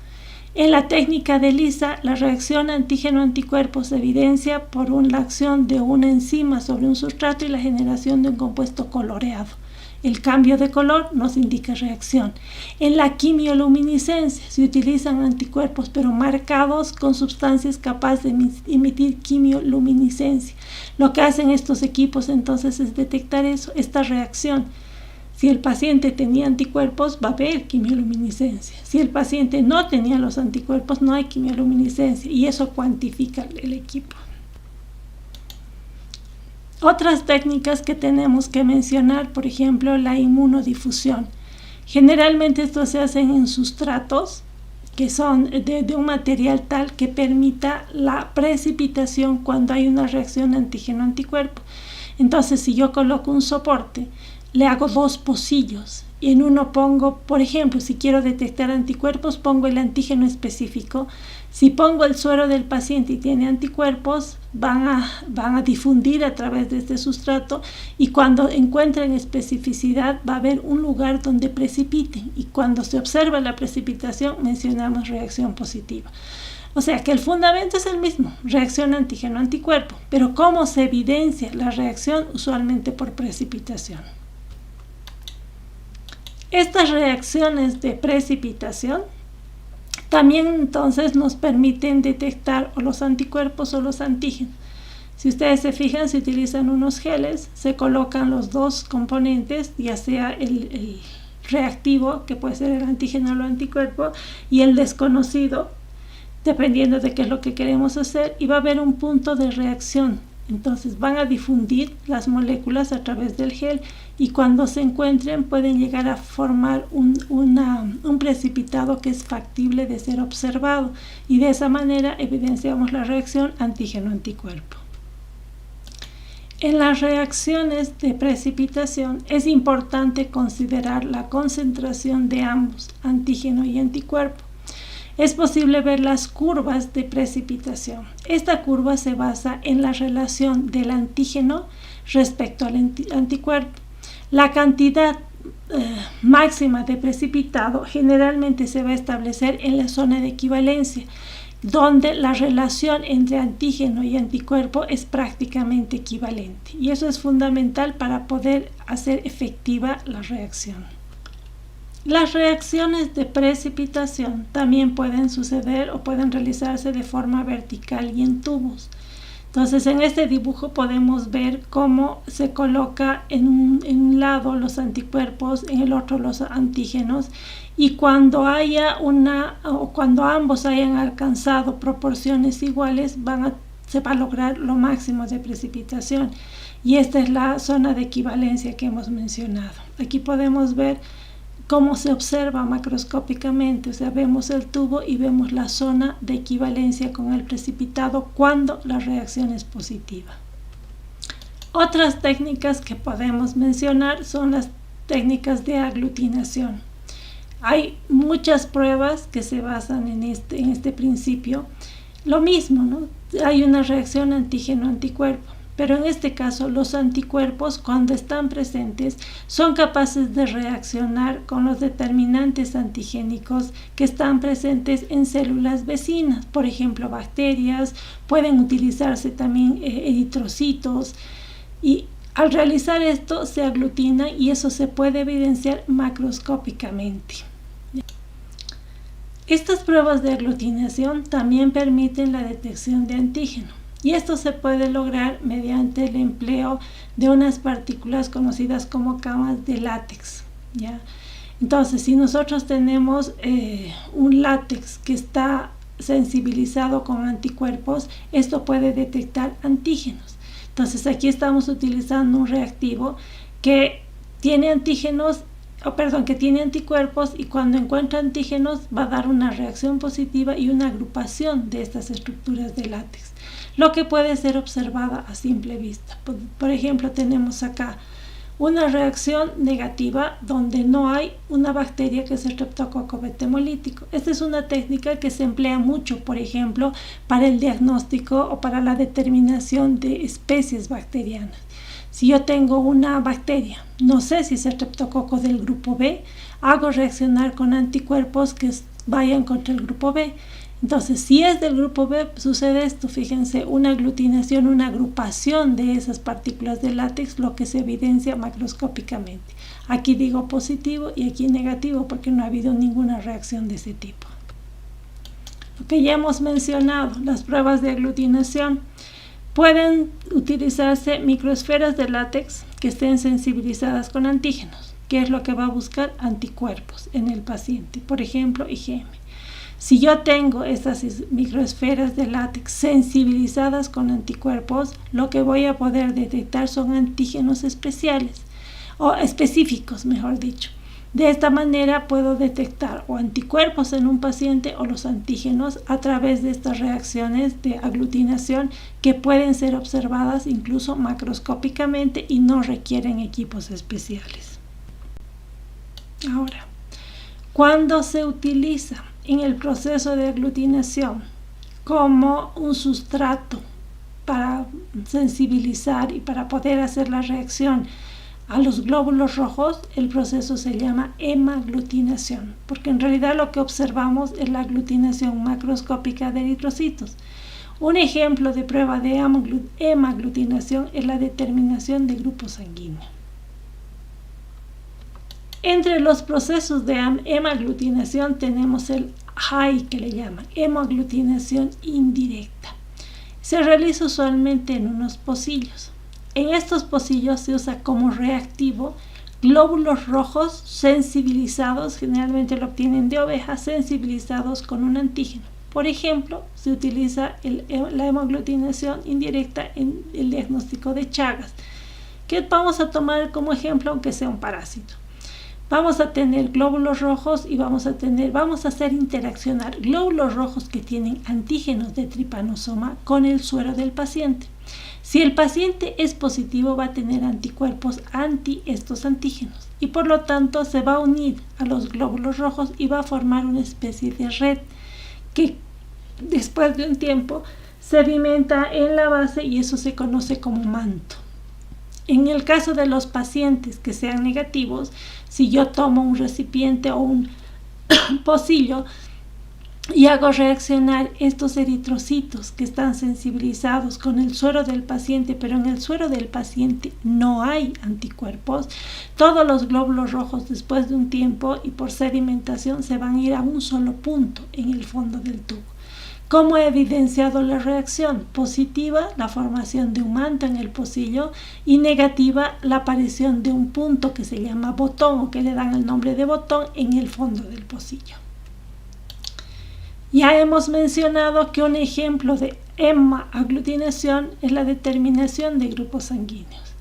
En la técnica de ELISA, la reacción antígeno-anticuerpo se evidencia por la acción de una enzima sobre un sustrato y la generación de un compuesto coloreado. El cambio de color nos indica reacción. En la quimioluminiscencia se utilizan anticuerpos, pero marcados con sustancias capaces de emitir quimioluminiscencia. Lo que hacen estos equipos entonces es detectar esta reacción. Si el paciente tenía anticuerpos, va a haber quimioluminiscencia. Si el paciente no tenía los anticuerpos, no hay quimioluminiscencia, y eso cuantifica el equipo. Otras técnicas que tenemos que mencionar, por ejemplo, la inmunodifusión. Generalmente esto se hace en sustratos que son de un material tal que permita la precipitación cuando hay una reacción antígeno-anticuerpo. Entonces, si yo coloco un soporte, le hago 2 pocillos y en uno pongo, por ejemplo, si quiero detectar anticuerpos, pongo el antígeno específico. Si pongo el suero del paciente y tiene anticuerpos, van a difundir a través de este sustrato, y cuando encuentren especificidad va a haber un lugar donde precipiten, y cuando se observa la precipitación mencionamos reacción positiva. O sea que el fundamento es el mismo, reacción antígeno-anticuerpo, pero ¿cómo se evidencia la reacción? Usualmente por precipitación. Estas reacciones de precipitación también entonces nos permiten detectar o los anticuerpos o los antígenos. Si ustedes se fijan, se utilizan unos geles, se colocan los 2 componentes, ya sea el reactivo, que puede ser el antígeno o el anticuerpo, y el desconocido, dependiendo de qué es lo que queremos hacer, y va a haber un punto de reacción. Entonces van a difundir las moléculas a través del gel, y cuando se encuentren pueden llegar a formar un precipitado que es factible de ser observado, y de esa manera evidenciamos la reacción antígeno-anticuerpo. En las reacciones de precipitación es importante considerar la concentración de ambos, antígeno y anticuerpo. Es posible ver las curvas de precipitación. Esta curva se basa en la relación del antígeno respecto al anticuerpo. La cantidad máxima de precipitado generalmente se va a establecer en la zona de equivalencia, donde la relación entre antígeno y anticuerpo es prácticamente equivalente. Y eso es fundamental para poder hacer efectiva la reacción. Las reacciones de precipitación también pueden suceder o pueden realizarse de forma vertical y en tubos. Entonces, en este dibujo podemos ver cómo se coloca en un lado los anticuerpos, en el otro los antígenos, y cuando cuando ambos hayan alcanzado proporciones iguales, se va a lograr lo máximo de precipitación. Y esta es la zona de equivalencia que hemos mencionado. Aquí podemos ver cómo se observa macroscópicamente, o sea, vemos el tubo y vemos la zona de equivalencia con el precipitado cuando la reacción es positiva. Otras técnicas que podemos mencionar son las técnicas de aglutinación. Hay muchas pruebas que se basan en este principio. Lo mismo, ¿no? Hay una reacción antígeno-anticuerpo. Pero en este caso, los anticuerpos, cuando están presentes, son capaces de reaccionar con los determinantes antigénicos que están presentes en células vecinas. Por ejemplo, bacterias, pueden utilizarse también eritrocitos. Y al realizar esto, se aglutina y eso se puede evidenciar macroscópicamente. Estas pruebas de aglutinación también permiten la detección de antígeno. Y esto se puede lograr mediante el empleo de unas partículas conocidas como camas de látex, ¿ya? Entonces, si nosotros tenemos un látex que está sensibilizado con anticuerpos, esto puede detectar antígenos. Entonces, aquí estamos utilizando un reactivo que tiene que tiene anticuerpos, y cuando encuentra antígenos va a dar una reacción positiva y una agrupación de estas estructuras de látex, lo que puede ser observada a simple vista. Por ejemplo, tenemos acá una reacción negativa donde no hay una bacteria que es el Streptococcus beta-hemolítico. Esta es una técnica que se emplea mucho, por ejemplo, para el diagnóstico o para la determinación de especies bacterianas. Si yo tengo una bacteria, no sé si es el Streptococcus del grupo B, hago reaccionar con anticuerpos que vayan contra el grupo B. Entonces, si es del grupo B, sucede esto. Fíjense, una aglutinación, una agrupación de esas partículas de látex, lo que se evidencia macroscópicamente. Aquí digo positivo y aquí negativo porque no ha habido ninguna reacción de ese tipo. Lo que ya hemos mencionado, las pruebas de aglutinación. Pueden utilizarse microesferas de látex que estén sensibilizadas con antígenos, que es lo que va a buscar anticuerpos en el paciente, por ejemplo, IgM. Si yo tengo estas microesferas de látex sensibilizadas con anticuerpos, lo que voy a poder detectar son antígenos especiales, o específicos, mejor dicho. De esta manera puedo detectar o anticuerpos en un paciente o los antígenos a través de estas reacciones de aglutinación que pueden ser observadas incluso macroscópicamente y no requieren equipos especiales. Ahora, cuando se utiliza en el proceso de aglutinación como un sustrato para sensibilizar y para poder hacer la reacción a los glóbulos rojos, el proceso se llama hemaglutinación, porque en realidad lo que observamos es la aglutinación macroscópica de eritrocitos. Un ejemplo de prueba de hemaglutinación es la determinación de grupo sanguíneo. Entre los procesos de hemaglutinación tenemos el HAI, que le llaman hemaglutinación indirecta. Se realiza usualmente en unos pocillos. En estos pocillos se usa como reactivo glóbulos rojos sensibilizados, generalmente lo obtienen de ovejas, sensibilizados con un antígeno. Por ejemplo, se utiliza la hemaglutinación indirecta en el diagnóstico de Chagas, que vamos a tomar como ejemplo aunque sea un parásito. Vamos a tener glóbulos rojos y vamos a hacer interaccionar glóbulos rojos que tienen antígenos de tripanosoma con el suero del paciente. Si el paciente es positivo, va a tener anticuerpos anti estos antígenos y por lo tanto se va a unir a los glóbulos rojos y va a formar una especie de red que después de un tiempo sedimenta en la base y eso se conoce como manto. En el caso de los pacientes que sean negativos, si yo tomo un recipiente o un pocillo y hago reaccionar estos eritrocitos que están sensibilizados con el suero del paciente, pero en el suero del paciente no hay anticuerpos, todos los glóbulos rojos después de un tiempo y por sedimentación se van a ir a un solo punto en el fondo del tubo. ¿Cómo he evidenciado la reacción? Positiva, la formación de un manto en el pocillo, y negativa, la aparición de un punto que se llama botón o que le dan el nombre de botón en el fondo del pocillo. Ya hemos mencionado que un ejemplo de hemaglutinación es la determinación de grupos sanguíneos.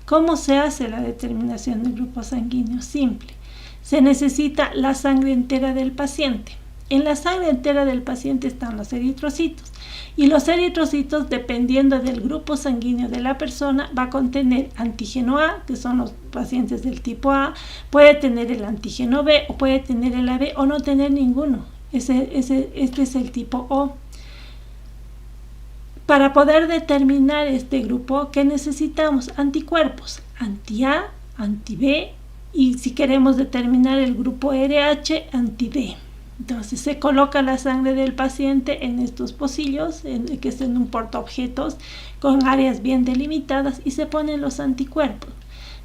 ¿Cómo se hace la determinación de grupos sanguíneos? Simple. Se necesita la sangre entera del paciente. En la sangre entera del paciente están los eritrocitos. Y los eritrocitos, dependiendo del grupo sanguíneo de la persona, va a contener antígeno A, que son los pacientes del tipo A, puede tener el antígeno B, o puede tener el AB, o no tener ninguno. Este es el tipo O. Para poder determinar este grupo, ¿qué necesitamos? Anticuerpos, anti-A, anti-B, y si queremos determinar el grupo RH, anti-D. Entonces se coloca la sangre del paciente en estos pocillos, que es en un portaobjetos, con áreas bien delimitadas, y se ponen los anticuerpos.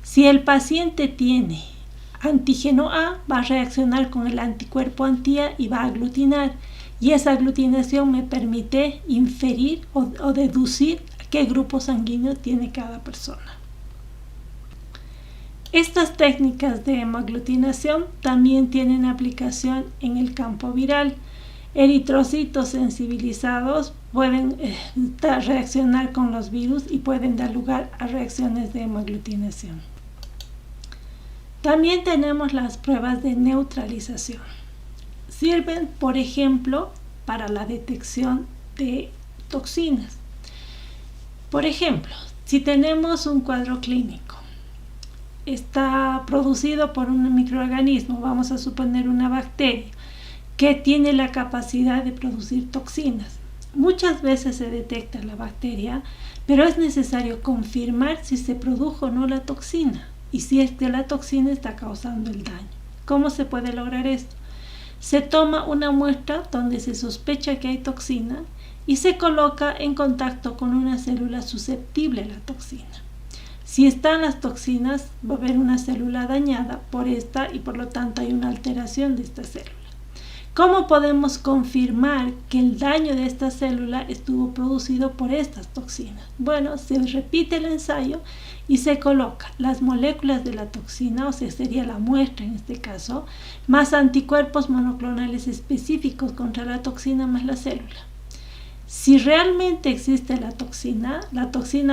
Si el paciente tiene antígeno A, va a reaccionar con el anticuerpo anti-A y va a aglutinar, y esa aglutinación me permite inferir o deducir qué grupo sanguíneo tiene cada persona. Estas técnicas de hemaglutinación también tienen aplicación en el campo viral. Eritrocitos sensibilizados pueden reaccionar con los virus y pueden dar lugar a reacciones de hemaglutinación. También tenemos las pruebas de neutralización. Sirven, por ejemplo, para la detección de toxinas. Por ejemplo, si tenemos un cuadro clínico, está producido por un microorganismo, vamos a suponer una bacteria, que tiene la capacidad de producir toxinas. Muchas veces se detecta la bacteria, pero es necesario confirmar si se produjo o no la toxina y si es que la toxina está causando el daño. ¿Cómo se puede lograr esto? Se toma una muestra donde se sospecha que hay toxina y se coloca en contacto con una célula susceptible a la toxina. Si están las toxinas, va a haber una célula dañada por esta y por lo tanto hay una alteración de esta célula. ¿Cómo podemos confirmar que el daño de esta célula estuvo producido por estas toxinas? Bueno, se repite el ensayo y se coloca las moléculas de la toxina, o sea, sería la muestra en este caso, más anticuerpos monoclonales específicos contra la toxina más la célula. Si realmente existe la toxina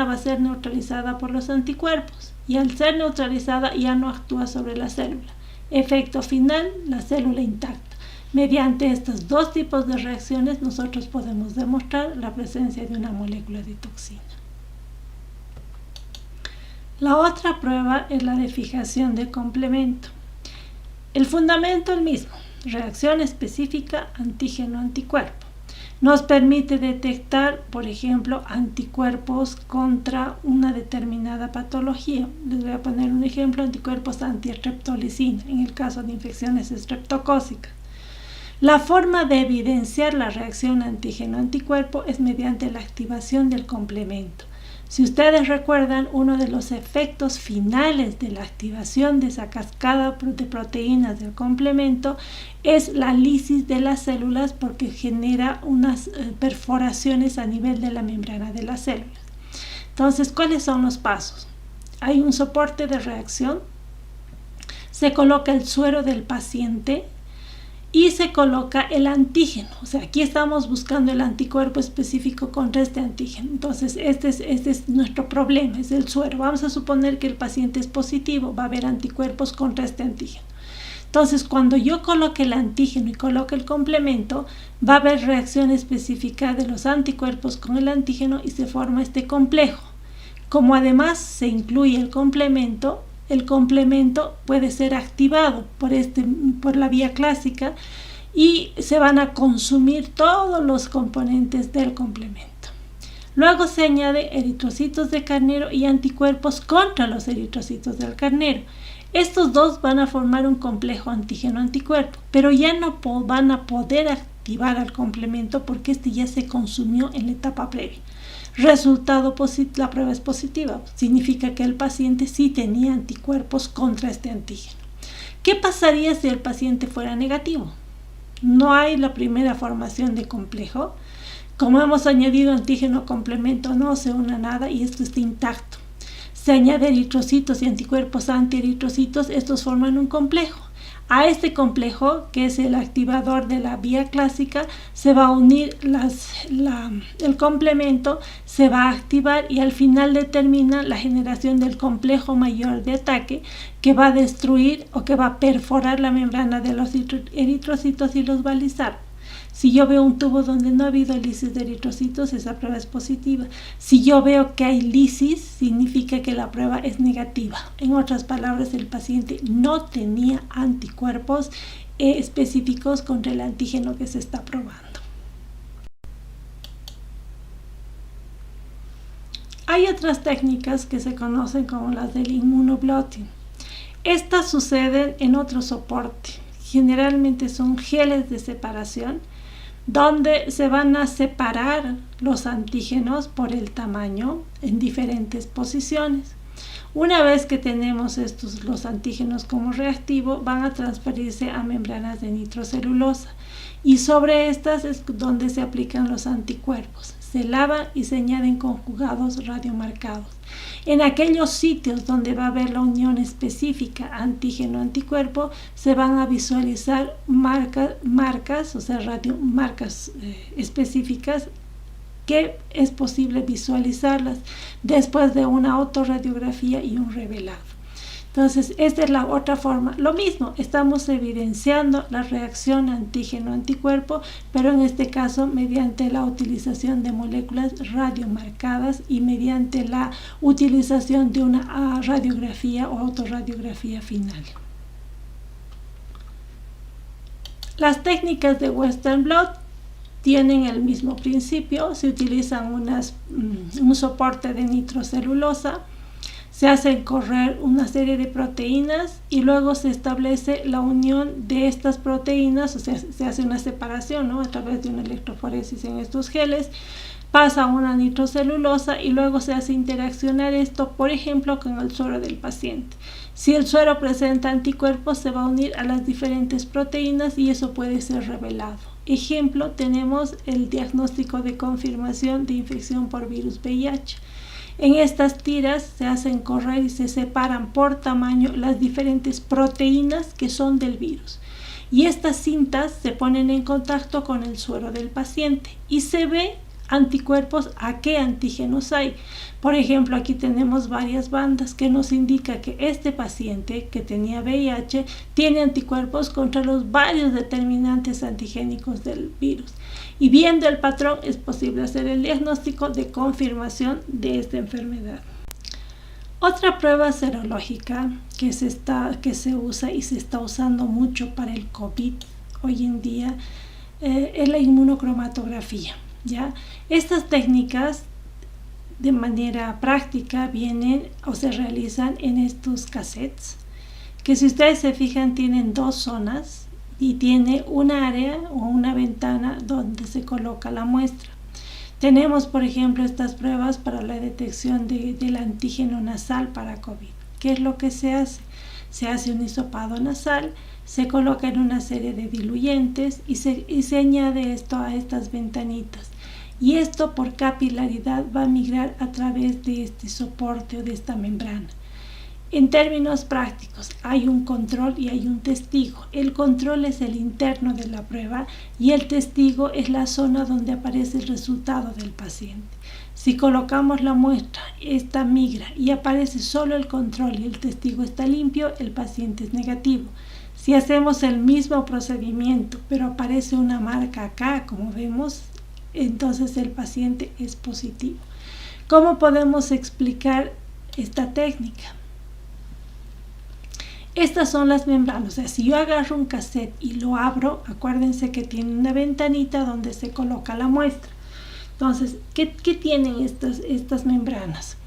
va a ser neutralizada por los anticuerpos y al ser neutralizada ya no actúa sobre la célula. Efecto final, la célula intacta. Mediante estos dos tipos de reacciones nosotros podemos demostrar la presencia de una molécula de toxina. La otra prueba es la de fijación de complemento. El fundamento es el mismo, reacción específica antígeno-anticuerpo. Nos permite detectar, por ejemplo, anticuerpos contra una determinada patología. Les voy a poner un ejemplo, anticuerpos anti-streptolicina, en el caso de infecciones estreptocócicas. La forma de evidenciar la reacción antígeno-anticuerpo es mediante la activación del complemento. Si ustedes recuerdan, uno de los efectos finales de la activación de esa cascada de proteínas del complemento es la lisis de las células porque genera unas perforaciones a nivel de la membrana de las células. Entonces, ¿cuáles son los pasos? Hay un soporte de reacción, se coloca el suero del paciente y se coloca el antígeno. O sea, aquí estamos buscando el anticuerpo específico contra este antígeno. Entonces, este es nuestro problema, es el suero. Vamos a suponer que el paciente es positivo, va a haber anticuerpos contra este antígeno. Entonces, cuando yo coloque el antígeno y coloque el complemento, va a haber reacción específica de los anticuerpos con el antígeno y se forma este complejo. Como además se incluye el complemento puede ser activado por la vía clásica y se van a consumir todos los componentes del complemento. Luego se añade eritrocitos de carnero y anticuerpos contra los eritrocitos del carnero. Estos dos van a formar un complejo antígeno-anticuerpo, pero ya no van a poder activar al complemento porque este ya se consumió en la etapa previa. Resultado positivo, la prueba es positiva, significa que el paciente sí tenía anticuerpos contra este antígeno. ¿Qué pasaría si el paciente fuera negativo? No hay la primera formación de complejo. Como hemos añadido antígeno complemento, no se une nada y esto está intacto. Se añade eritrocitos y anticuerpos antieritrocitos, estos forman un complejo. A este complejo, que es el activador de la vía clásica, se va a unir el complemento, se va a activar y al final determina la generación del complejo mayor de ataque que va a destruir o que va a perforar la membrana de los eritrocitos y los va a lisar. Si yo veo un tubo donde no ha habido lisis de eritrocitos, esa prueba es positiva. Si yo veo que hay lisis, significa que la prueba es negativa. En otras palabras, el paciente no tenía anticuerpos específicos contra el antígeno que se está probando. Hay otras técnicas que se conocen como las del immunoblotting. Estas suceden en otro soporte. Generalmente son geles de separación, donde se van a separar los antígenos por el tamaño en diferentes posiciones. Una vez que tenemos los antígenos como reactivo, van a transferirse a membranas de nitrocelulosa y sobre estas es donde se aplican los anticuerpos. Se lavan y se añaden conjugados radiomarcados. En aquellos sitios donde va a haber la unión específica antígeno-anticuerpo, se van a visualizar marcas, o sea, marcas específicas que es posible visualizarlas después de una autorradiografía y un revelado. Entonces, esta es la otra forma. Lo mismo, estamos evidenciando la reacción antígeno-anticuerpo, pero en este caso mediante la utilización de moléculas radiomarcadas y mediante la utilización de una radiografía o autorradiografía final. Las técnicas de Western blot tienen el mismo principio. Se utilizan un soporte de nitrocelulosa, se hacen correr una serie de proteínas y luego se establece la unión de estas proteínas, o sea, se hace una separación, ¿no?, a través de una electroforesis en estos geles, pasa a una nitrocelulosa y luego se hace interaccionar esto, por ejemplo, con el suero del paciente. Si el suero presenta anticuerpos, se va a unir a las diferentes proteínas y eso puede ser revelado. Ejemplo, tenemos el diagnóstico de confirmación de infección por virus VIH. En estas tiras se hacen correr y se separan por tamaño las diferentes proteínas que son del virus. Y estas cintas se ponen en contacto con el suero del paciente y se ve anticuerpos a qué antígenos hay. Por ejemplo, aquí tenemos varias bandas que nos indica que este paciente que tenía VIH tiene anticuerpos contra los varios determinantes antigénicos del virus. Y viendo el patrón es posible hacer el diagnóstico de confirmación de esta enfermedad. Otra prueba serológica que se usa y se está usando mucho para el COVID hoy en día es la inmunocromatografía, ¿ya? Estas técnicas de manera práctica vienen o se realizan en estos cassettes, que si ustedes se fijan tienen dos zonas y tiene un área o una ventana donde se coloca la muestra. Tenemos, por ejemplo, estas pruebas para la detección del antígeno nasal para COVID. ¿Qué es lo que se hace? Se hace un hisopado nasal, se coloca en una serie de diluyentes y se añade esto a estas ventanitas. Y esto por capilaridad va a migrar a través de este soporte o de esta membrana. En términos prácticos, hay un control y hay un testigo. El control es el interno de la prueba y el testigo es la zona donde aparece el resultado del paciente. Si colocamos la muestra, esta migra y aparece solo el control y el testigo está limpio, el paciente es negativo. Si hacemos el mismo procedimiento, pero aparece una marca acá, como vemos, entonces el paciente es positivo. ¿Cómo podemos explicar esta técnica? Estas son las membranas, o sea, si yo agarro un cassette y lo abro, acuérdense que tiene una ventanita donde se coloca la muestra. Entonces, ¿qué tienen estas membranas?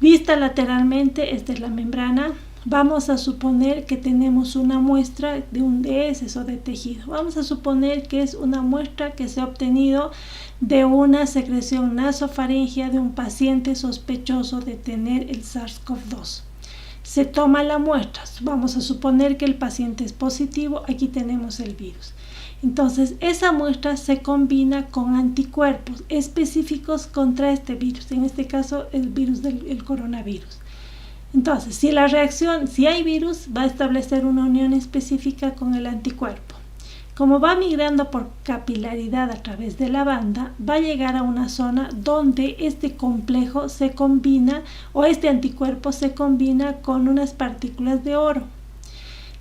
Vista lateralmente, esta es la membrana, Vamos a suponer que tenemos una muestra de un DS o de tejido. Vamos a suponer que es una muestra que se ha obtenido de una secreción nasofaríngea de un paciente sospechoso de tener el SARS-CoV-2. Se toma la muestra. Vamos a suponer que el paciente es positivo. Aquí tenemos el virus. Entonces, esa muestra se combina con anticuerpos específicos contra este virus. En este caso, el virus del coronavirus. Entonces, si hay virus, va a establecer una unión específica con el anticuerpo. Como va migrando por capilaridad a través de la banda, va a llegar a una zona donde este complejo se combina, o este anticuerpo se combina con unas partículas de oro.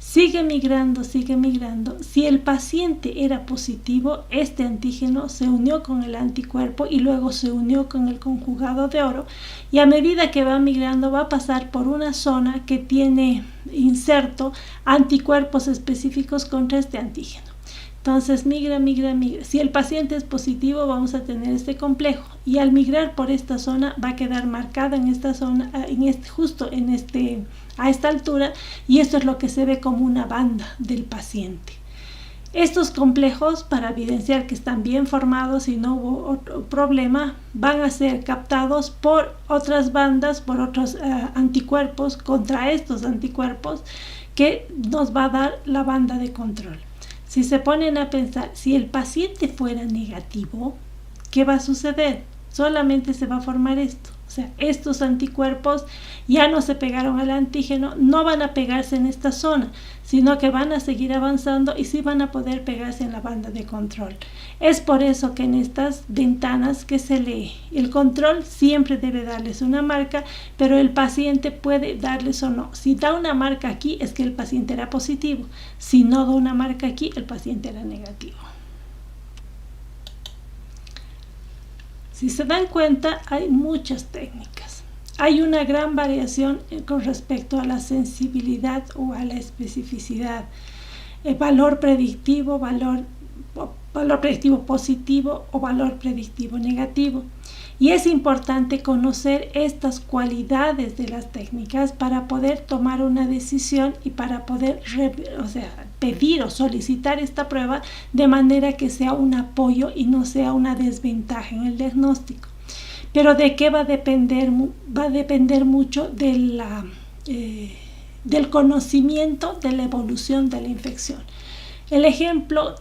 Sigue migrando. Si el paciente era positivo, este antígeno se unió con el anticuerpo y luego se unió con el conjugado de oro. Y a medida que va migrando, va a pasar por una zona que tiene inserto anticuerpos específicos contra este antígeno. Entonces migra. Si el paciente es positivo, vamos a tener este complejo. Y al migrar por esta zona, va a quedar marcada en esta zona, a esta altura, y esto es lo que se ve como una banda del paciente. Estos complejos, para evidenciar que están bien formados y no hubo otro problema, van a ser captados por otras bandas, por otros anticuerpos contra estos anticuerpos, que nos va a dar la banda de control. Si se ponen a pensar, si el paciente fuera negativo, ¿qué va a suceder? Solamente se va a formar esto. O sea, estos anticuerpos ya no se pegaron al antígeno, no van a pegarse en esta zona, sino que van a seguir avanzando y sí van a poder pegarse en la banda de control. Es por eso que en estas ventanas que se lee, el control siempre debe darles una marca, pero el paciente puede darles o no. Si da una marca aquí, es que el paciente era positivo. Si no da una marca aquí, el paciente era negativo. Si se dan cuenta, hay muchas técnicas. Hay una gran variación con respecto a la sensibilidad o a la especificidad. El valor predictivo positivo o valor predictivo negativo. Y es importante conocer estas cualidades de las técnicas para poder tomar una decisión y para poder pedir o solicitar esta prueba de manera que sea un apoyo y no sea una desventaja en el diagnóstico. Pero ¿de qué va a depender? Va a depender mucho del conocimiento de la evolución de la infección. El ejemplo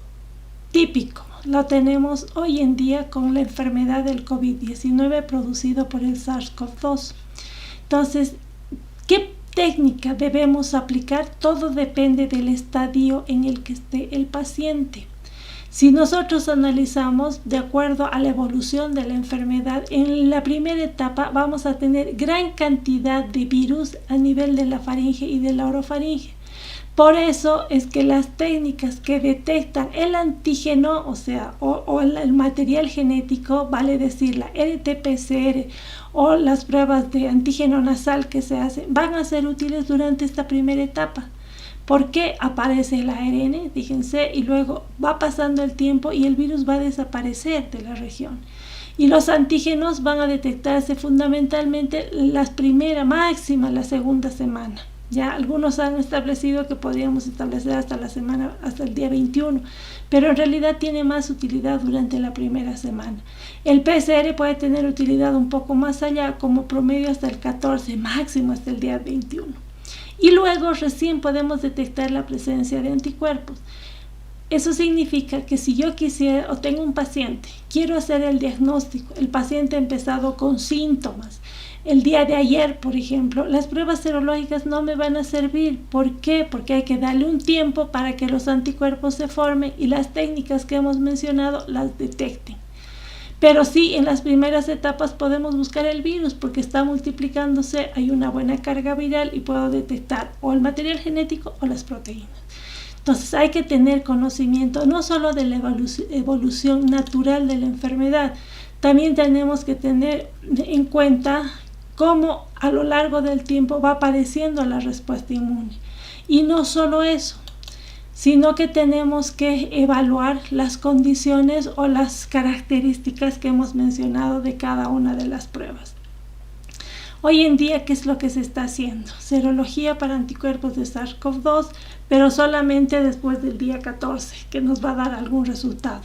típico lo tenemos hoy en día con la enfermedad del COVID-19 producido por el SARS-CoV-2. Entonces, ¿qué técnica debemos aplicar? Todo depende del estadio en el que esté el paciente. Si nosotros analizamos de acuerdo a la evolución de la enfermedad, en la primera etapa vamos a tener gran cantidad de virus a nivel de la faringe y de la orofaringe. Por eso es que las técnicas que detectan el antígeno, o el material genético, vale decir la RT-PCR o las pruebas de antígeno nasal que se hacen, van a ser útiles durante esta primera etapa. Porque aparece el ARN, fíjense, y luego va pasando el tiempo y el virus va a desaparecer de la región. Y los antígenos van a detectarse fundamentalmente la la segunda semana. Ya algunos han establecido que podríamos establecer hasta el día 21, pero en realidad tiene más utilidad durante la primera semana. El PCR puede tener utilidad un poco más allá, como promedio hasta el 14, máximo hasta el día 21. Y luego recién podemos detectar la presencia de anticuerpos. Eso significa que si yo quisiera o tengo un paciente, quiero hacer el diagnóstico, el paciente ha empezado con síntomas. El día de ayer, por ejemplo, las pruebas serológicas no me van a servir. ¿Por qué? Porque hay que darle un tiempo para que los anticuerpos se formen y las técnicas que hemos mencionado las detecten. Pero sí, en las primeras etapas podemos buscar el virus porque está multiplicándose, hay una buena carga viral y puedo detectar o el material genético o las proteínas. Entonces hay que tener conocimiento no solo de la evolución natural de la enfermedad, también tenemos que tener en cuenta cómo a lo largo del tiempo va apareciendo la respuesta inmune. Y no solo eso, sino que tenemos que evaluar las condiciones o las características que hemos mencionado de cada una de las pruebas. Hoy en día, ¿qué es lo que se está haciendo? Serología para anticuerpos de SARS-CoV-2, pero solamente después del día 14, que nos va a dar algún resultado.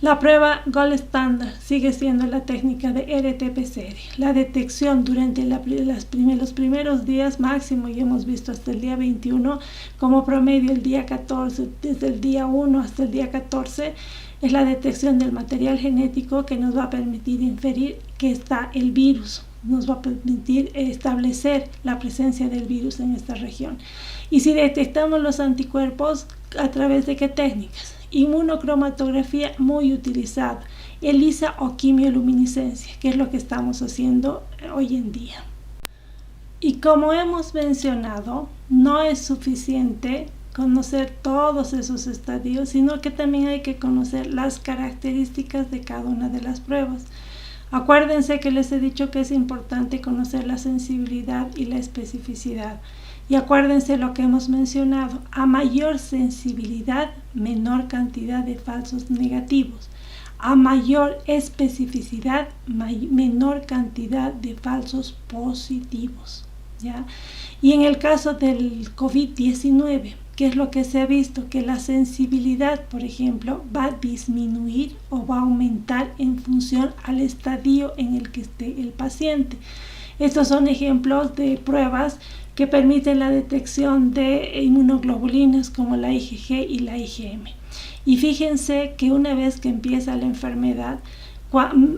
La prueba Gold Standard sigue siendo la técnica de RT-PCR. La detección durante los primeros días máximo, y hemos visto hasta el día 21, como promedio el día 14, desde el día 1 hasta el día 14, es la detección del material genético que nos va a permitir inferir que está el virus, nos va a permitir establecer la presencia del virus en esta región. Y si detectamos los anticuerpos, ¿a través de qué técnicas? Inmunocromatografía muy utilizada, ELISA o quimioluminiscencia, que es lo que estamos haciendo hoy en día. Y como hemos mencionado, no es suficiente conocer todos esos estadios, sino que también hay que conocer las características de cada una de las pruebas. Acuérdense que les he dicho que es importante conocer la sensibilidad y la especificidad. Y acuérdense lo que hemos mencionado, a mayor sensibilidad, menor cantidad de falsos negativos. A mayor especificidad, menor cantidad de falsos positivos, ¿ya? Y en el caso del COVID-19, ¿qué es lo que se ha visto? Que la sensibilidad, por ejemplo, va a disminuir o va a aumentar en función al estadio en el que esté el paciente. Estos son ejemplos de pruebas que permiten la detección de inmunoglobulinas como la IgG y la IgM. Y fíjense que una vez que empieza la enfermedad,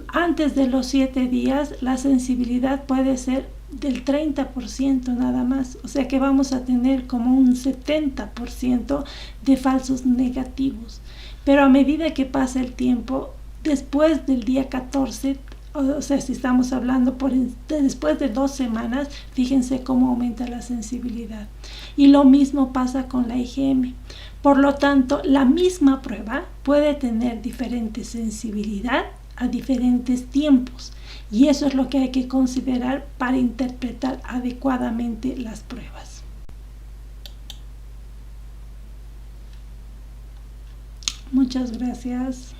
antes de los 7 días, la sensibilidad puede ser del 30% nada más, o sea que vamos a tener como un 70% de falsos negativos. Pero a medida que pasa el tiempo, después del día 14, o sea, si estamos hablando después de 2 semanas, fíjense cómo aumenta la sensibilidad. Y lo mismo pasa con la IgM. Por lo tanto, la misma prueba puede tener diferente sensibilidad a diferentes tiempos. Y eso es lo que hay que considerar para interpretar adecuadamente las pruebas. Muchas gracias.